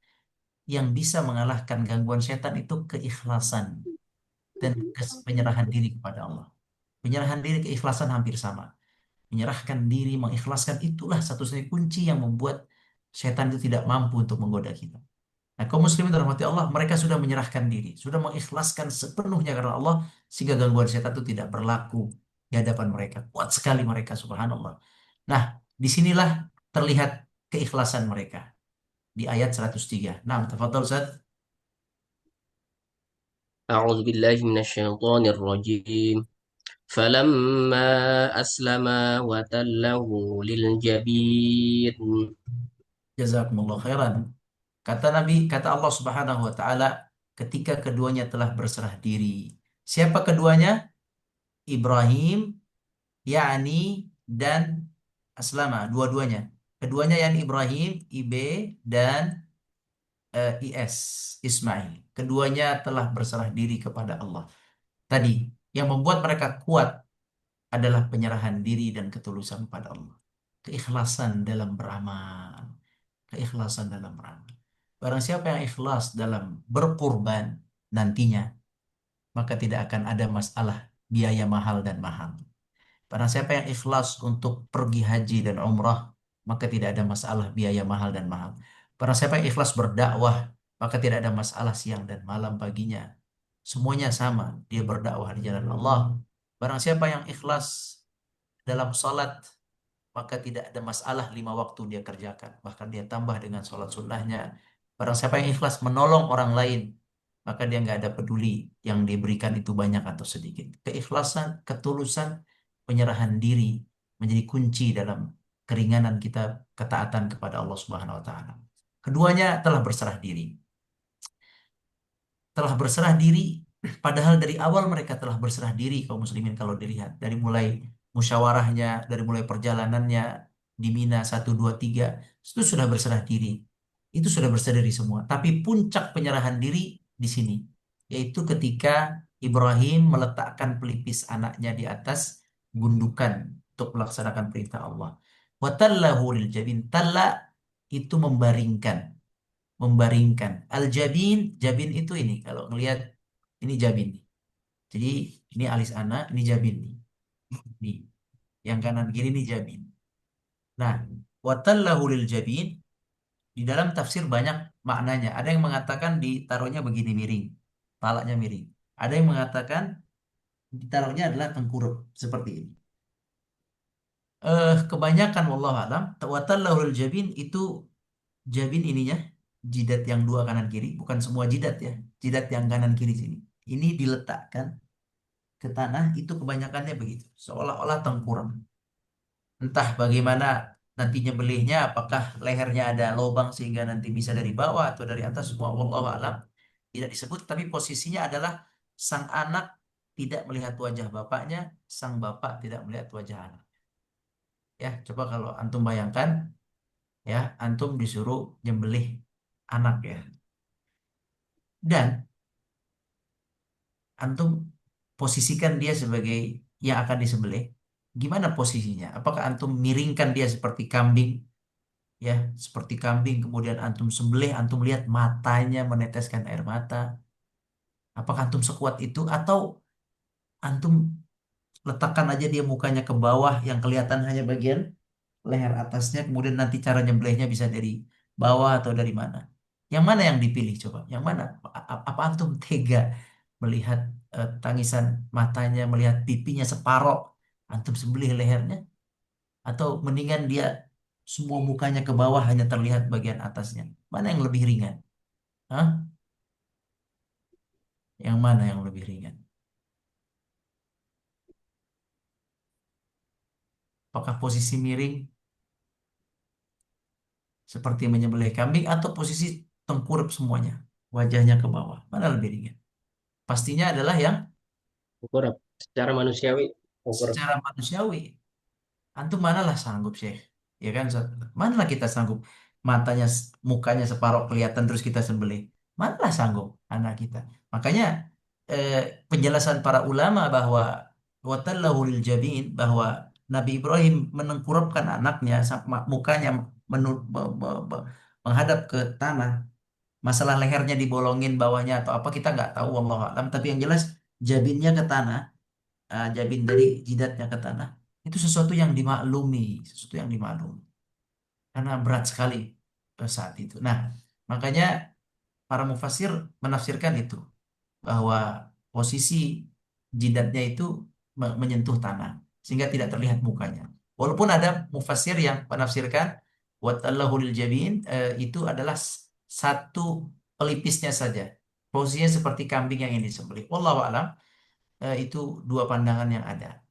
Yang bisa mengalahkan gangguan setan itu keikhlasan dan penyerahan diri kepada Allah. Penyerahan diri, keikhlasan hampir sama. Menyerahkan diri, mengikhlaskan itulah satu-satunya kunci yang membuat setan itu tidak mampu untuk menggoda kita. Nah, kaum muslimin dirahmati Allah, mereka sudah menyerahkan diri, sudah mengikhlaskan sepenuhnya karena Allah, sehingga gangguan setan itu tidak berlaku di hadapan mereka. Kuat sekali mereka, subhanallah. Nah, disinilah terlihat keikhlasan mereka di ayat 103. Nah, tafadhol Ustaz. أعوذ بالله من الشيطان الرجيم فلما أسلما وتله للجبين. Jazakumullah khairan. Kata Nabi, kata Allah Subhanahu wa taala, ketika keduanya telah berserah diri. Siapa keduanya? Ibrahim, yakni, dan Aslama, dua-duanya. Keduanya yang Ibrahim, IB, dan IS, Ismail. Keduanya telah berserah diri kepada Allah. Tadi, yang membuat mereka kuat adalah penyerahan diri dan ketulusan pada Allah. Keikhlasan dalam beramal. Keikhlasan dalam beramal. Barang siapa yang ikhlas dalam berkurban nantinya, maka tidak akan ada masalah biaya mahal dan mahal. Barang siapa yang ikhlas untuk pergi haji dan umrah, maka tidak ada masalah biaya mahal dan mahal. Barang siapa yang ikhlas berdakwah, maka tidak ada masalah siang dan malam baginya. Semuanya sama, dia berdakwah di jalan Allah. Barang siapa yang ikhlas dalam salat, maka tidak ada masalah 5 waktu dia kerjakan. Bahkan dia tambah dengan sholat sunnahnya. Barang siapa yang ikhlas menolong orang lain, maka dia nggak ada peduli yang diberikan itu banyak atau sedikit. Keikhlasan, ketulusan, penyerahan diri menjadi kunci dalam keringanan kita ketaatan kepada Allah Subhanahu wa taala. Keduanya telah berserah diri. Telah berserah diri, padahal dari awal mereka telah berserah diri kaum muslimin kalau dilihat dari mulai musyawarahnya, dari mulai perjalanannya di Mina 1, 2, 3 itu sudah berserah diri. Itu sudah berserah diri semua. Tapi puncak penyerahan diri di sini, yaitu ketika Ibrahim meletakkan pelipis anaknya di atas gundukan untuk melaksanakan perintah Allah. Watallahu lil jabin. Talla itu membaringkan, membaringkan. Al-jabin, jabin itu ini kalau ngelihat ini jabin nih. Jadi ini alis anak, ini jabin nih. Nih, yang kanan kiri ini jabin. Nah, watallahu lil jabin di dalam tafsir banyak maknanya. Ada yang mengatakan ditaruhnya begini miring, palanya miring. Ada yang mengatakan ditaruhnya adalah tengkurap seperti ini. Kebanyakan wallahu alam, watallahu lil jabin itu jabin ininya, jidat yang dua kanan kiri, bukan semua jidat ya, jidat yang kanan kiri sini. Ini diletakkan ke tanah, itu kebanyakannya begitu, seolah-olah tengkurap. Entah bagaimana nantinya belihnya, apakah lehernya ada lubang sehingga nanti bisa dari bawah atau dari atas, semua wallahu alam tidak disebut, tapi posisinya adalah sang anak tidak melihat wajah bapaknya, sang bapak tidak melihat wajah anak. Ya, coba kalau antum bayangkan, ya, antum disuruh nyembelih anak ya. Dan antum posisikan dia sebagai yang akan disembelih. Gimana posisinya? Apakah antum miringkan dia seperti kambing, ya, seperti kambing kemudian antum sembelih, antum lihat matanya meneteskan air mata. Apakah antum sekuat itu atau antum letakkan aja dia mukanya ke bawah yang kelihatan hanya bagian leher atasnya, kemudian nanti cara nyembelihnya bisa dari bawah atau dari mana? Yang mana yang dipilih coba? Yang mana? Apa antum tega melihat tangisan matanya, melihat pipinya separoh, antum sembelih lehernya? Atau mendingan dia semua mukanya ke bawah hanya terlihat bagian atasnya? Mana yang lebih ringan? Hah? Yang mana yang lebih ringan? Apakah posisi miring seperti menyembelih kambing atau posisi tengkurap semuanya, wajahnya ke bawah? Mana lebih ringan? Pastinya adalah yang Tengkurap. Secara manusiawi, tengkurap. secara manusiawi. Antum manalah sanggup, Syekh? Ya kan, manalah kita sanggup? Matanya, mukanya separuh kelihatan terus kita sembelih. Manalah sanggup anak kita? Makanya eh, penjelasan para ulama bahwa watallahu lil jabin, bahwa Nabi Ibrahim menengkurapkan anaknya mukanya menghadap ke tanah. Masalah lehernya dibolongin bawahnya atau apa kita nggak tahu, wallahu alam. Tapi yang jelas jabinnya ke tanah, jabin dari jidatnya ke tanah. Itu sesuatu yang dimaklumi, sesuatu yang dimaklumi. Karena berat sekali saat itu. Nah, makanya para mufasir menafsirkan itu, bahwa posisi jidatnya itu menyentuh tanah sehingga tidak terlihat mukanya. Walaupun ada mufasir yang menafsirkan watallahu lil jabin, itu adalah satu pelipisnya saja. Posisinya seperti kambing yang ini disembelih. Wallahu alam, itu dua pandangan yang ada.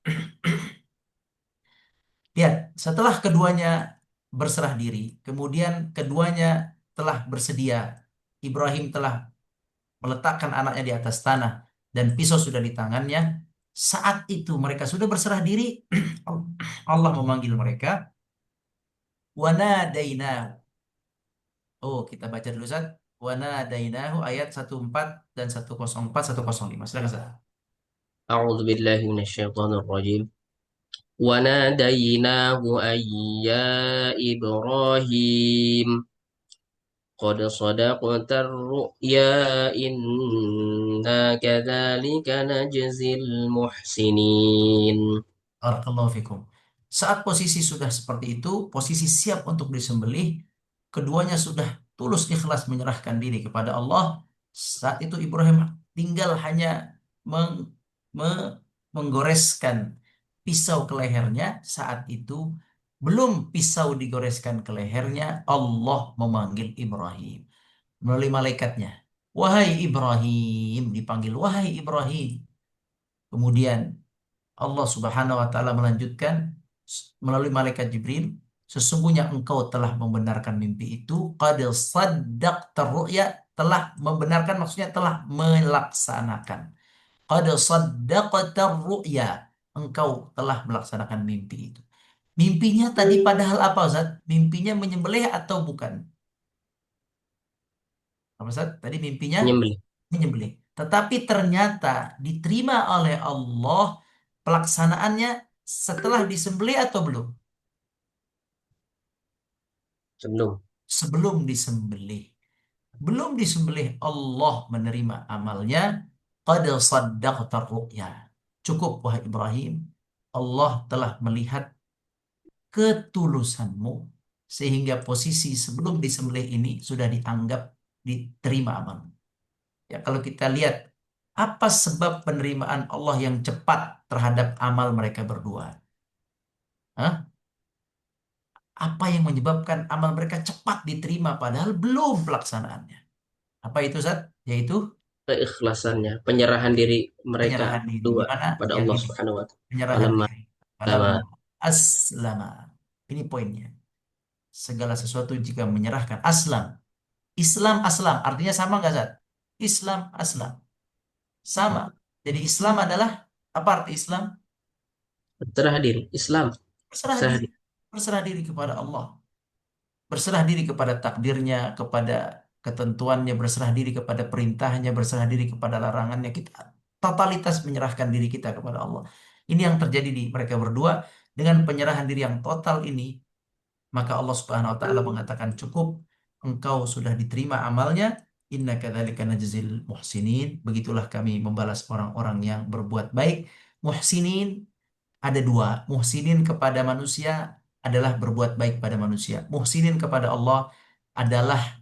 Lihat, setelah keduanya berserah diri, kemudian keduanya telah bersedia, Ibrahim telah meletakkan anaknya di atas tanah dan pisau sudah di tangannya. Saat itu mereka sudah berserah diri, Allah memanggil mereka, wanadainahu. Oh, kita baca dulu Ustaz. Wanadainahu ayat 14 dan 104 105. Silakan Ustaz. أعوذ بالله من الشيطان الرجيم وناديناه أن يا إبراهيم قد صدقت الرؤيا إنا كذلك نجزي المحسنين. Barakallahu fikum. Saat posisi sudah seperti itu, posisi siap untuk disembelih, keduanya sudah tulus ikhlas menyerahkan diri kepada Allah. Saat itu Ibrahim tinggal hanya meng- me- menggoreskan pisau ke lehernya. Saat itu belum pisau digoreskan ke lehernya, Allah memanggil Ibrahim melalui malaikatnya. Wahai Ibrahim, dipanggil wahai Ibrahim. Kemudian Allah Subhanahu wa taala melanjutkan melalui malaikat Jibril, sesungguhnya engkau telah membenarkan mimpi itu, qad saddaqta ru'ya, telah membenarkan maksudnya telah melaksanakan. Qad saddaqta ru'ya, engkau telah melaksanakan mimpi itu. Mimpinya tadi padahal apa Ustaz? Mimpinya menyembelih atau bukan? Apa Ustaz? Tadi mimpinya Menyembelih. menyembelih. Tetapi ternyata diterima oleh Allah pelaksanaannya setelah disembelih atau belum? Sebelum. Sebelum disembelih. Belum disembelih Allah menerima amalnya. Qad saddaqta ru'ya. Cukup wahai Ibrahim. Allah telah melihat ketulusanmu sehingga posisi sebelum disembelih ini sudah dianggap diterima amal. Ya, kalau kita lihat apa sebab penerimaan Allah yang cepat terhadap amal mereka berdua? Hah? Apa yang menyebabkan amal mereka cepat diterima padahal belum pelaksanaannya? Apa itu Zat? Yaitu Keikhlasannya, penyerahan diri mereka penyerahan diri. Di dua mana pada yang Allah ini? Subhanahu wa taala. Penyerahan Falamma diri. lama Falamma aslama. Ini poinnya. Segala sesuatu jika menyerahkan aslam. Islam aslam. Artinya sama nggak Zat? Islam aslam. Sama. Jadi Islam adalah apa arti Islam? berserah diri, Islam, Berserah berserah diri. diri. Berserah diri kepada Allah. Berserah diri kepada takdirnya, kepada ketentuannya, berserah diri kepada perintahnya, berserah diri kepada larangannya. Kita totalitas menyerahkan diri kita kepada Allah. Ini yang terjadi di mereka berdua. Dengan penyerahan diri yang total ini, maka Allah Subhanahu wa taala mengatakan cukup, engkau sudah diterima amalnya. Inna kadzalika najzil muhsinin. Begitulah kami membalas orang-orang yang berbuat baik. Muhsinin ada dua. Muhsinin kepada manusia adalah berbuat baik pada manusia. Muhsinin kepada Allah adalah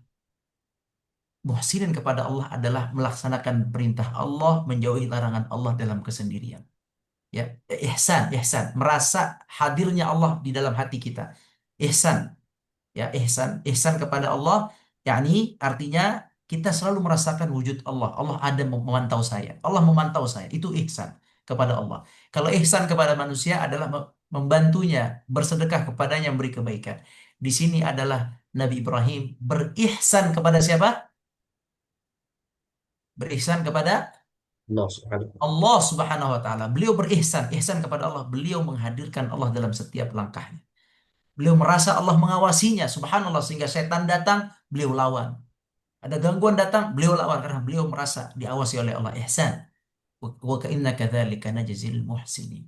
Muhsinin kepada Allah adalah melaksanakan perintah Allah, menjauhi larangan Allah dalam kesendirian. Ya, ihsan, ihsan, merasa hadirnya Allah di dalam hati kita. Ihsan, ya, ihsan, ihsan kepada Allah, yakni artinya kita selalu merasakan wujud Allah. Allah ada memantau saya. Allah memantau saya. Itu ihsan kepada Allah. Kalau ihsan kepada manusia adalah membantunya, bersedekah kepadanya, memberi kebaikan. Di sini adalah Nabi Ibrahim berihsan kepada siapa? Berihsan kepada Allah Subhanahu. Allah Subhanahu wa taala. Beliau berihsan, ihsan kepada Allah. Beliau menghadirkan Allah dalam setiap langkahnya. Beliau merasa Allah mengawasinya, subhanallah, sehingga setan datang, beliau lawan. Ada gangguan datang, beliau lawan karena beliau merasa diawasi oleh Allah. Ihsan. Wa ka'inna kadzalika najzil muhsinin.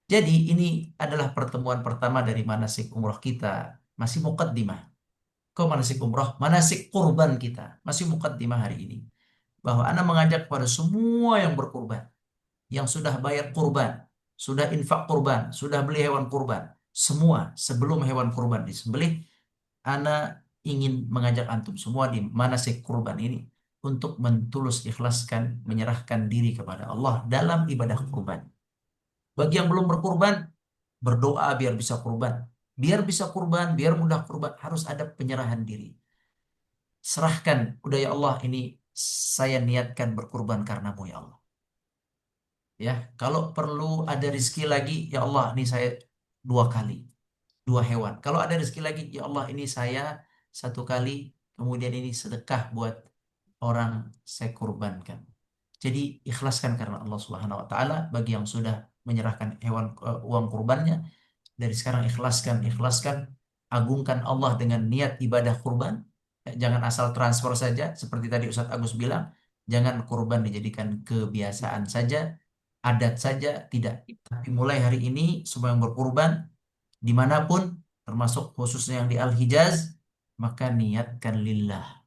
Jadi ini adalah pertemuan pertama dari manasik umroh kita. Masih muqaddimah. Kau manasik umroh, manasik kurban kita. Masih muqaddimah hari ini. Bahwa Anda mengajak kepada semua yang berkurban, yang sudah bayar kurban, sudah infak kurban, sudah beli hewan kurban. Semua sebelum hewan kurban disembelih, Ana ingin mengajak antum semua di manasik kurban ini untuk mentulus ikhlaskan, menyerahkan diri kepada Allah dalam ibadah kurban. Bagi yang belum berkurban, berdoa biar bisa kurban. Biar bisa kurban, biar mudah kurban, harus ada penyerahan diri. Serahkan, udah ya Allah, ini saya niatkan berkurban karenamu ya Allah. Ya, kalau perlu ada rezeki lagi, ya Allah, ini saya 2 kali, 2 hewan. Kalau ada rezeki lagi, ya Allah, ini saya 1 kali, kemudian ini sedekah buat orang saya kurbankan. Jadi ikhlaskan karena Allah Subhanahu wa taala. Bagi yang sudah menyerahkan hewan uang kurbannya, dari sekarang ikhlaskan, ikhlaskan, agungkan Allah dengan niat ibadah kurban. Jangan asal transfer saja seperti tadi Ustadz Agus bilang, jangan kurban dijadikan kebiasaan saja, adat saja, tidak. Tapi mulai hari ini semua yang berkurban dimanapun, termasuk khususnya yang di Al-Hijaz, maka niatkan lillah.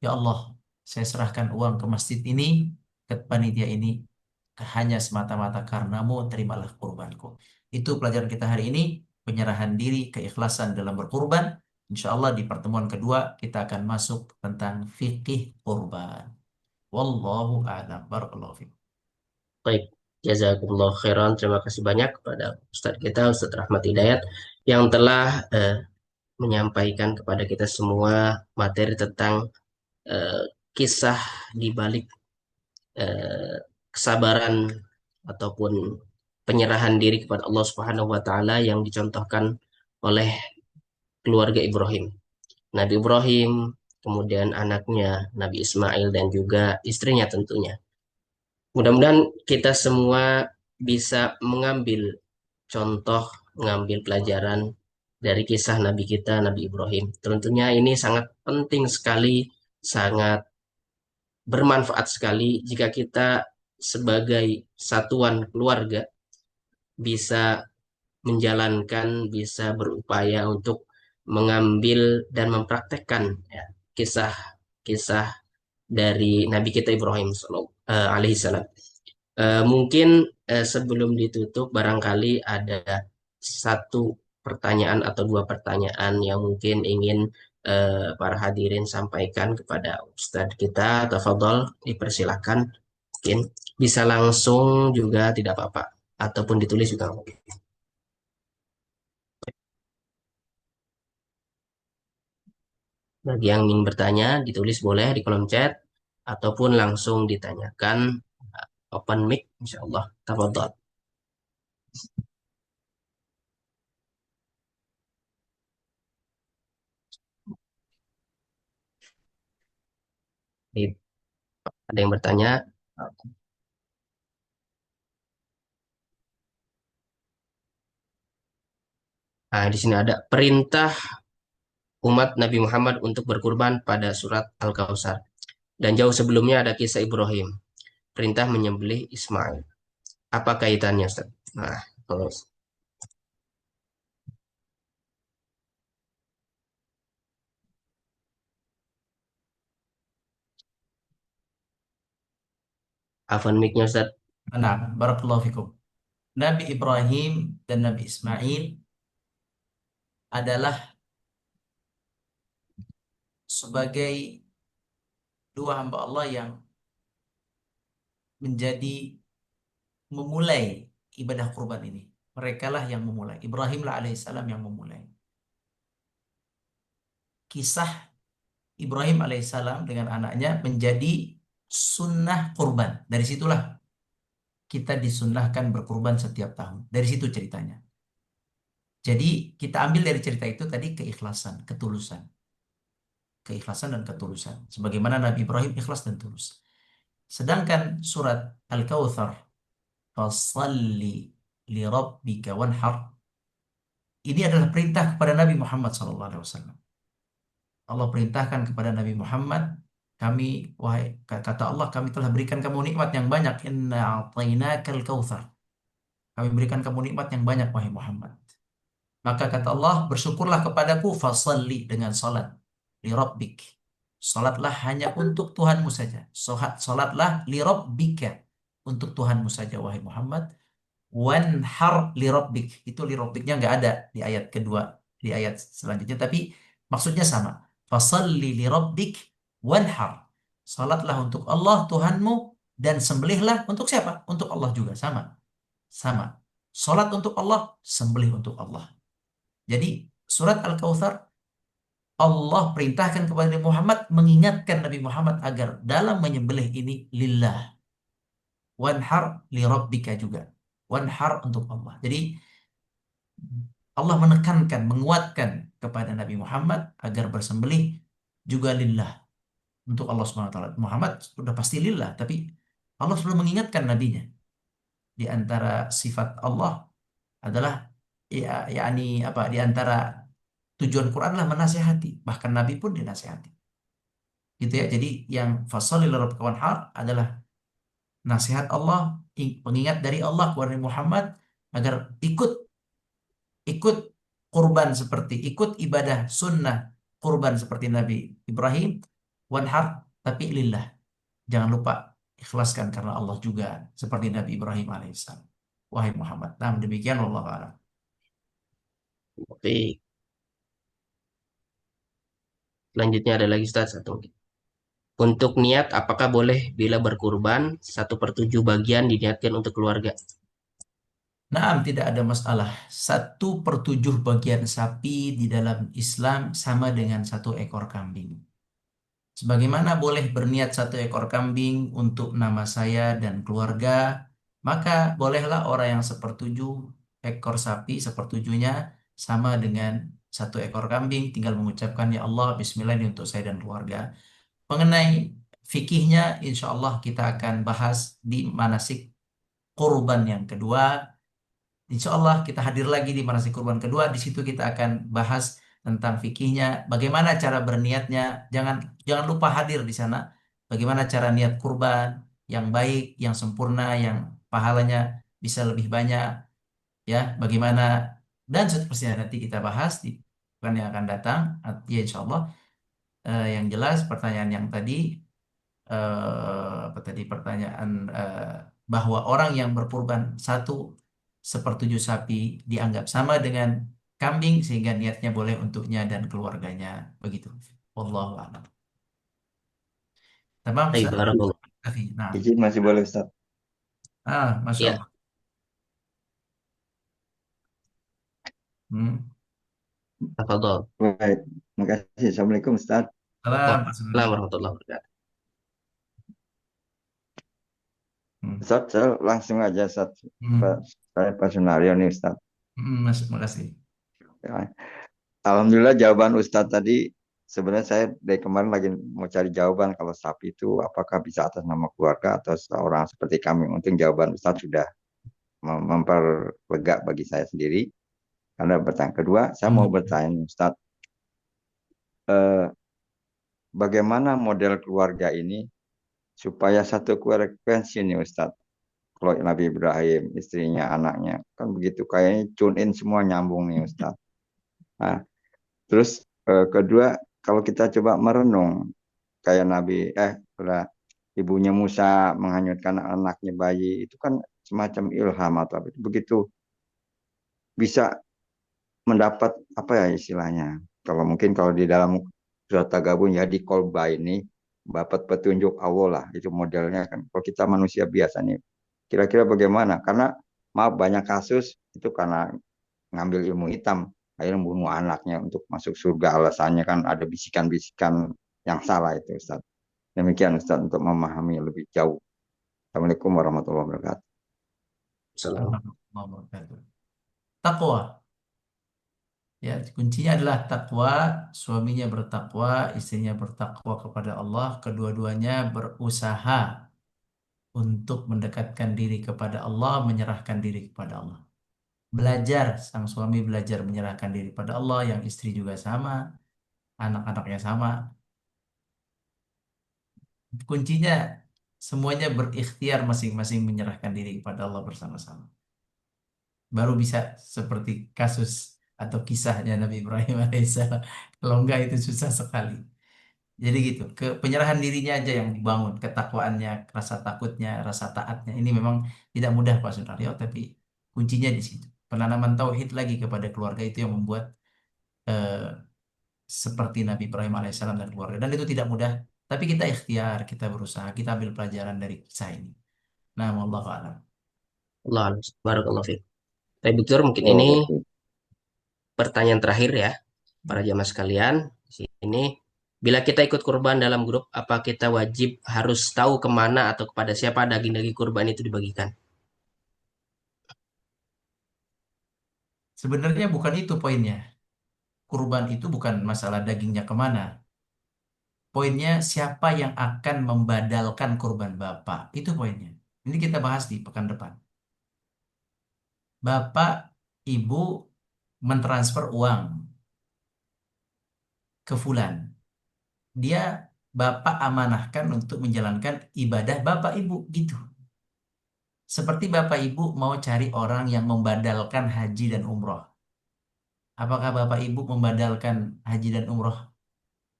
Ya Allah, saya serahkan uang ke masjid ini, ke panitia ini, hanya semata-mata karenamu, terimalah kurbanku. Itu pelajaran kita hari ini, penyerahan diri, keikhlasan dalam berkurban. Insya Allah di pertemuan kedua kita akan masuk tentang fikih kurban. Wallahu a'lam. Barakallahu fikum. Baik, jazakumullah khairan. Terima kasih banyak kepada Ustadz kita, Ustadz Rahmat Hidayat, yang telah menyampaikan kepada kita semua materi tentang eh, kisah di balik eh, kesabaran ataupun penyerahan diri kepada Allah Subhanahu wa taala yang dicontohkan oleh keluarga Ibrahim. Nabi Ibrahim, kemudian anaknya Nabi Ismail dan juga istrinya tentunya. Mudah-mudahan kita semua bisa mengambil contoh, mengambil pelajaran dari kisah Nabi kita, Nabi Ibrahim. Tentunya ini sangat penting sekali, sangat bermanfaat sekali jika kita sebagai satuan keluarga bisa menjalankan, bisa berupaya untuk mengambil dan mempraktekkan ya, kisah-kisah dari Nabi kita Ibrahim alaihi salam. Mungkin sebelum ditutup barangkali ada satu pertanyaan atau 2 pertanyaan yang mungkin ingin para hadirin sampaikan kepada Ustadz kita. Tafadhol, dipersilakan. Mungkin bisa langsung juga tidak apa-apa ataupun ditulis juga nggak apa-apa. Bagi yang ingin bertanya, ditulis boleh di kolom chat ataupun langsung ditanyakan open mic, insya Allah. Tafadhol. Ada yang bertanya? Nah, di sini ada perintah umat Nabi Muhammad untuk berkurban pada surat Al-Kautsar. Dan jauh sebelumnya ada kisah Ibrahim, perintah menyembelih Ismail. Apa kaitannya, Ustaz? Nah, kalau Afan mic-nya, Ustaz. Nah, barakallahu fikum. Nabi Ibrahim dan Nabi Ismail adalah sebagai 2 hamba Allah yang menjadi memulai ibadah kurban ini. Mereka lah yang memulai. Ibrahim lah alaihissalam yang memulai. Kisah Ibrahim alaihissalam dengan anaknya menjadi sunnah kurban. Dari situlah kita disunnahkan berkurban setiap tahun. Dari situ ceritanya. Jadi kita ambil dari cerita itu tadi keikhlasan, ketulusan. Keikhlasan dan ketulusan. Sebagaimana Nabi Ibrahim ikhlas dan tulus. Sedangkan surat Al-Kautsar, fasalli li rabbika wanhar, ini adalah perintah kepada Nabi Muhammad SAW. Allah perintahkan kepada Nabi Muhammad, kami, wahai kata Allah, kami telah berikan kamu nikmat yang banyak. Inna a'tainakal kautsar. Kami berikan kamu nikmat yang banyak, wahai Muhammad. Maka kata Allah, bersyukurlah kepadaku, fasalli, dengan salat, li rabbik. Salatlah hanya untuk Tuhanmu saja. Salatlah li rabbika, untuk Tuhanmu saja, wahai Muhammad. Wanhar li rabbik. Itu li rabbiknya nggak ada di ayat kedua, di ayat selanjutnya, tapi maksudnya sama. Fasalli li rabbik wanhar. Salatlah untuk Allah Tuhanmu dan sembelihlah untuk siapa? Untuk Allah juga, sama. Sama. Salat untuk Allah, sembelih untuk Allah. Jadi surat Al-Kautsar, Allah perintahkan kepada Nabi Muhammad, mengingatkan Nabi Muhammad agar dalam menyembelih ini lillah. Wanhar li rabbika juga. Wanhar untuk Allah. Jadi Allah menekankan, menguatkan kepada Nabi Muhammad agar bersembelih juga lillah, untuk Allah Subhanahu wa taala. Muhammad sudah pasti lillah, tapi Allah selalu mengingatkan nabinya. Di antara sifat Allah adalah, ya, yakni apa? Di antara tujuan Quran adalah menasihati, bahkan Nabi pun dinasihati. Gitu ya. Jadi yang fasholli lirabbika wanhar adalah nasihat Allah, pengingat dari Allah kepada Nabi Muhammad agar ikut ikut kurban, seperti ikut ibadah sunnah kurban seperti Nabi Ibrahim, wanhar, tapi lillah. Jangan lupa ikhlaskan karena Allah juga, seperti Nabi Ibrahim alaihissalam. Wahai Muhammad. Nah, demikian wallahu a'lam. Oke, selanjutnya ada lagi Ustaz satu. Untuk niat, apakah boleh bila berkurban 1/7 bagian diniatkan untuk keluarga? Naam, tidak ada masalah. 1/7 bagian sapi di dalam Islam sama dengan 1 ekor kambing. Sebagaimana boleh berniat 1 ekor kambing untuk nama saya dan keluarga, maka bolehlah orang yang 1/7 ekor sapi, 1/7-nya sama dengan 1 ekor kambing, tinggal mengucapkan ya Allah, Bismillah, ini untuk saya dan keluarga. Mengenai fikihnya, insya Allah kita akan bahas di manasik kurban yang kedua. Insya Allah kita hadir lagi di manasik kurban kedua. Di situ kita akan bahas tentang fikihnya, bagaimana cara berniatnya. Jangan jangan lupa hadir di sana. Bagaimana cara niat kurban yang baik, yang sempurna, yang pahalanya bisa lebih banyak, ya. Bagaimana, dan seterusnya nanti kita bahas di bukan yang akan datang. Ya insya Allah. Yang jelas pertanyaan yang tadi, apa tadi pertanyaan, bahwa orang yang berkurban 1/7 sapi dianggap sama dengan kambing, sehingga niatnya boleh untuknya dan keluarganya, begitu. Wallahu a'lam. Tamam, Baik, Ustaz. barakallah. Nah, Izin masih boleh Ustaz. Masya Ya, Allah. Hmm. tafadhol. Baik, terima kasih. Assalamualaikum Ustaz. Salam, Pak Waalaikumsalam Sunardi. warahmatullahi wabarakatuh. Hmm. Ustaz, saya langsung aja Ustaz. Hmm. Saya Pak Sunario nih Ustaz. Terima kasih. Ya. Alhamdulillah jawaban Ustaz tadi, sebenarnya saya dari kemarin lagi mau cari jawaban kalau sapi itu apakah bisa atas nama keluarga atau seorang seperti kami. Mungkin jawaban Ustaz sudah memperlega bagi saya sendiri. Karena pertanyaan kedua, saya mau Alhamdulillah. bertanya Ustaz, eh, bagaimana model keluarga ini supaya satu frekuensi nih Ustaz. Kalau Nabi Ibrahim, istrinya, anaknya, kan begitu. Kayaknya tune in semua nyambung nih Ustaz. Nah, terus kedua, kalau kita coba merenung, kayak udah ibunya Musa menghanyutkan anaknya bayi, itu kan semacam ilham atau apa. Begitu bisa mendapat apa ya istilahnya. Kalau mungkin kalau di dalam surat Tagabun ya di kolba ini dapat petunjuk Allah lah, itu modelnya kan. Kalau kita manusia biasa nih, kira-kira bagaimana? Karena maaf banyak kasus itu karena ngambil ilmu hitam, akhirnya membunuh anaknya untuk masuk surga. Alasannya kan ada bisikan-bisikan yang salah itu Ustaz. Demikian Ustaz untuk memahami lebih jauh. Assalamualaikum warahmatullahi wabarakatuh. Salam. Warahmatullahi wabarakatuh. Takwa. Ya, kuncinya adalah takwa, suaminya bertakwa, istrinya bertakwa kepada Allah, kedua-duanya berusaha untuk mendekatkan diri kepada Allah, menyerahkan diri kepada Allah. Belajar, sang suami belajar menyerahkan diri pada Allah, yang istri juga sama, anak-anaknya sama. Kuncinya semuanya berikhtiar masing-masing menyerahkan diri kepada Allah bersama-sama. Baru bisa seperti kasus atau kisahnya Nabi Ibrahim alaihissalam. Kalau enggak itu susah sekali. Jadi gitu, ke penyerahan dirinya aja yang dibangun, ketakwaannya, rasa takutnya, rasa taatnya. Ini memang tidak mudah Pak Sunaryo, tapi kuncinya di situ. Penanaman tauhid lagi kepada keluarga itu yang membuat eh, seperti Nabi Ibrahim alaihissalam dan keluarga. Dan itu tidak mudah, tapi kita ikhtiar, kita berusaha, kita ambil pelajaran dari kisah ini. Nah, wallahu a'lam. Allah alam. Barakallahu fiik. Tapi Victor, mungkin Oh, ini baik. pertanyaan terakhir ya, para jamaah sekalian. Di sini, bila kita ikut kurban dalam grup, apa kita wajib harus tahu kemana atau kepada siapa daging-daging kurban itu dibagikan? Sebenarnya bukan itu poinnya. Kurban itu bukan masalah dagingnya kemana. Poinnya siapa yang akan membadalkan kurban Bapak. Itu poinnya. Ini kita bahas di pekan depan. Bapak, Ibu mentransfer uang ke Fulan. Dia Bapak amanahkan untuk menjalankan ibadah Bapak Ibu gitu. Seperti Bapak Ibu mau cari orang yang membadalkan haji dan umroh. Apakah Bapak Ibu membadalkan haji dan umroh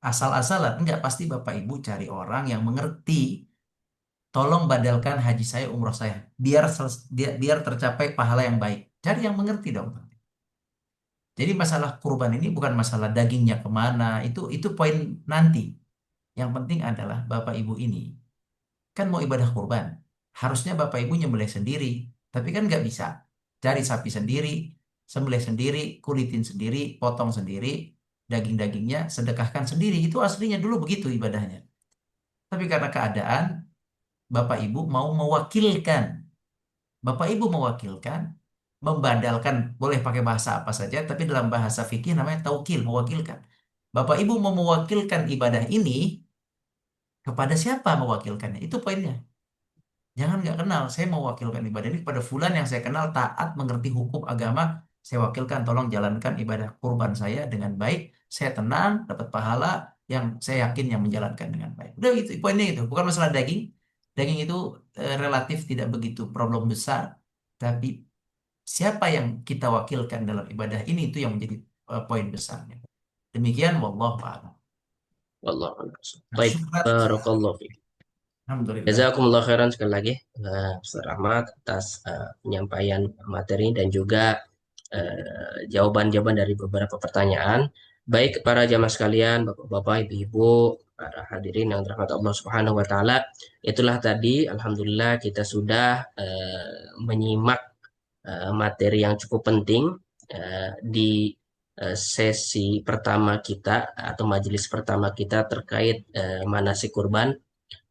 asal-asalan? Enggak, pasti Bapak Ibu cari orang yang mengerti. Tolong badalkan haji saya, umroh saya. Biar tercapai pahala yang baik. Cari yang mengerti dong. Jadi masalah kurban ini bukan masalah dagingnya kemana. Itu poin nanti. Yang penting adalah Bapak Ibu ini kan mau ibadah kurban. Harusnya Bapak Ibu nyembelih sendiri. Tapi kan nggak bisa. Cari sapi sendiri, sembelih sendiri, kulitin sendiri, potong sendiri, daging-dagingnya sedekahkan sendiri. Itu aslinya dulu begitu ibadahnya. Tapi karena keadaan, Bapak Ibu mau mewakilkan. Bapak Ibu mewakilkan, membadalkan, boleh pakai bahasa apa saja, tapi dalam bahasa fikih namanya taukil, mewakilkan. Bapak Ibu mau mewakilkan ibadah ini kepada siapa mewakilkannya? Itu poinnya. Jangan nggak kenal, saya mewakilkan ibadah ini kepada fulan yang saya kenal taat mengerti hukum agama. Saya wakilkan, tolong jalankan ibadah kurban saya dengan baik. Saya tenang, dapat pahala yang saya yakin yang menjalankan dengan baik. Udah gitu, poinnya itu. Bukan masalah daging. Daging itu relatif tidak begitu problem besar. Tapi siapa yang kita wakilkan dalam ibadah ini itu yang menjadi poin besarnya. Demikian, wallahu a'lam. Wallahu a'lam. Nah, Baik, syukran. barakallahu fiik. Alhamdulillah. Jazakumullah khairan sekali lagi, Ustaz Rahmat, atas penyampaian materi dan juga jawaban-jawaban dari beberapa pertanyaan. Baik para jamaah sekalian, bapak-bapak, ibu-ibu, para hadirin yang dirahmati Allah Subhanahu wa taala, itulah tadi alhamdulillah kita sudah menyimak materi yang cukup penting di sesi pertama kita atau majelis pertama kita terkait manasik kurban.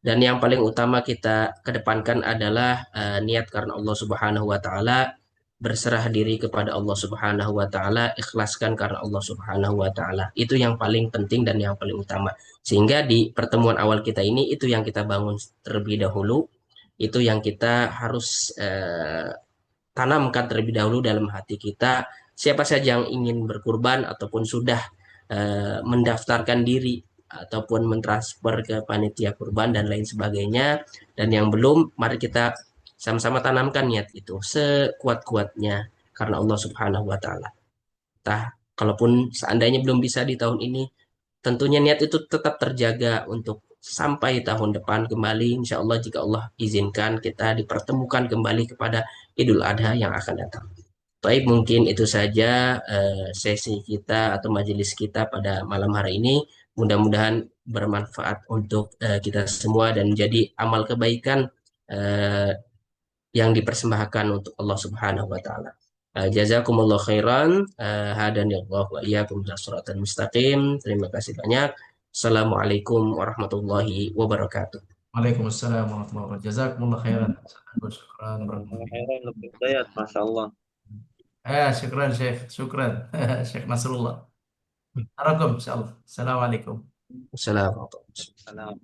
Dan yang paling utama kita kedepankan adalah niat karena Allah Subhanahu wa taala, berserah diri kepada Allah Subhanahu wa taala, ikhlaskan karena Allah Subhanahu wa taala. Itu yang paling penting dan yang paling utama. Sehingga di pertemuan awal kita ini itu yang kita bangun terlebih dahulu, itu yang kita harus tanamkan terlebih dahulu dalam hati kita. Siapa saja yang ingin berkurban ataupun sudah mendaftarkan diri ataupun mentransfer ke panitia kurban dan lain sebagainya, dan yang belum, mari kita sama-sama tanamkan niat itu sekuat-kuatnya karena Allah Subhanahu wa taala. Tah, kalaupun seandainya belum bisa di tahun ini, tentunya niat itu tetap terjaga untuk sampai tahun depan kembali. Insya Allah jika Allah izinkan kita dipertemukan kembali kepada Idul Adha yang akan datang. Baik, mungkin itu saja sesi kita atau majelis kita pada malam hari ini. Mudah-mudahan bermanfaat untuk kita semua dan menjadi amal kebaikan eh, yang dipersembahkan untuk Allah Subhanahu wa taala. Jazakumullah khairan. Hadan ya Allah wa iyyakum ila shiratal mustaqim. Terima kasih banyak. Assalamualaikum warahmatullahi wabarakatuh. Waalaikumsalam warahmatullahi wabarakatuh. Jazakumullah khairan. Syukran barakallahu fiik. Khairan lebih hidayat, Masya Allah. Syukran Syekh. Syukran. Syekh Nasrullah. Assalamualaikum. Assalamualaikum. Assalamualaikum. Salam.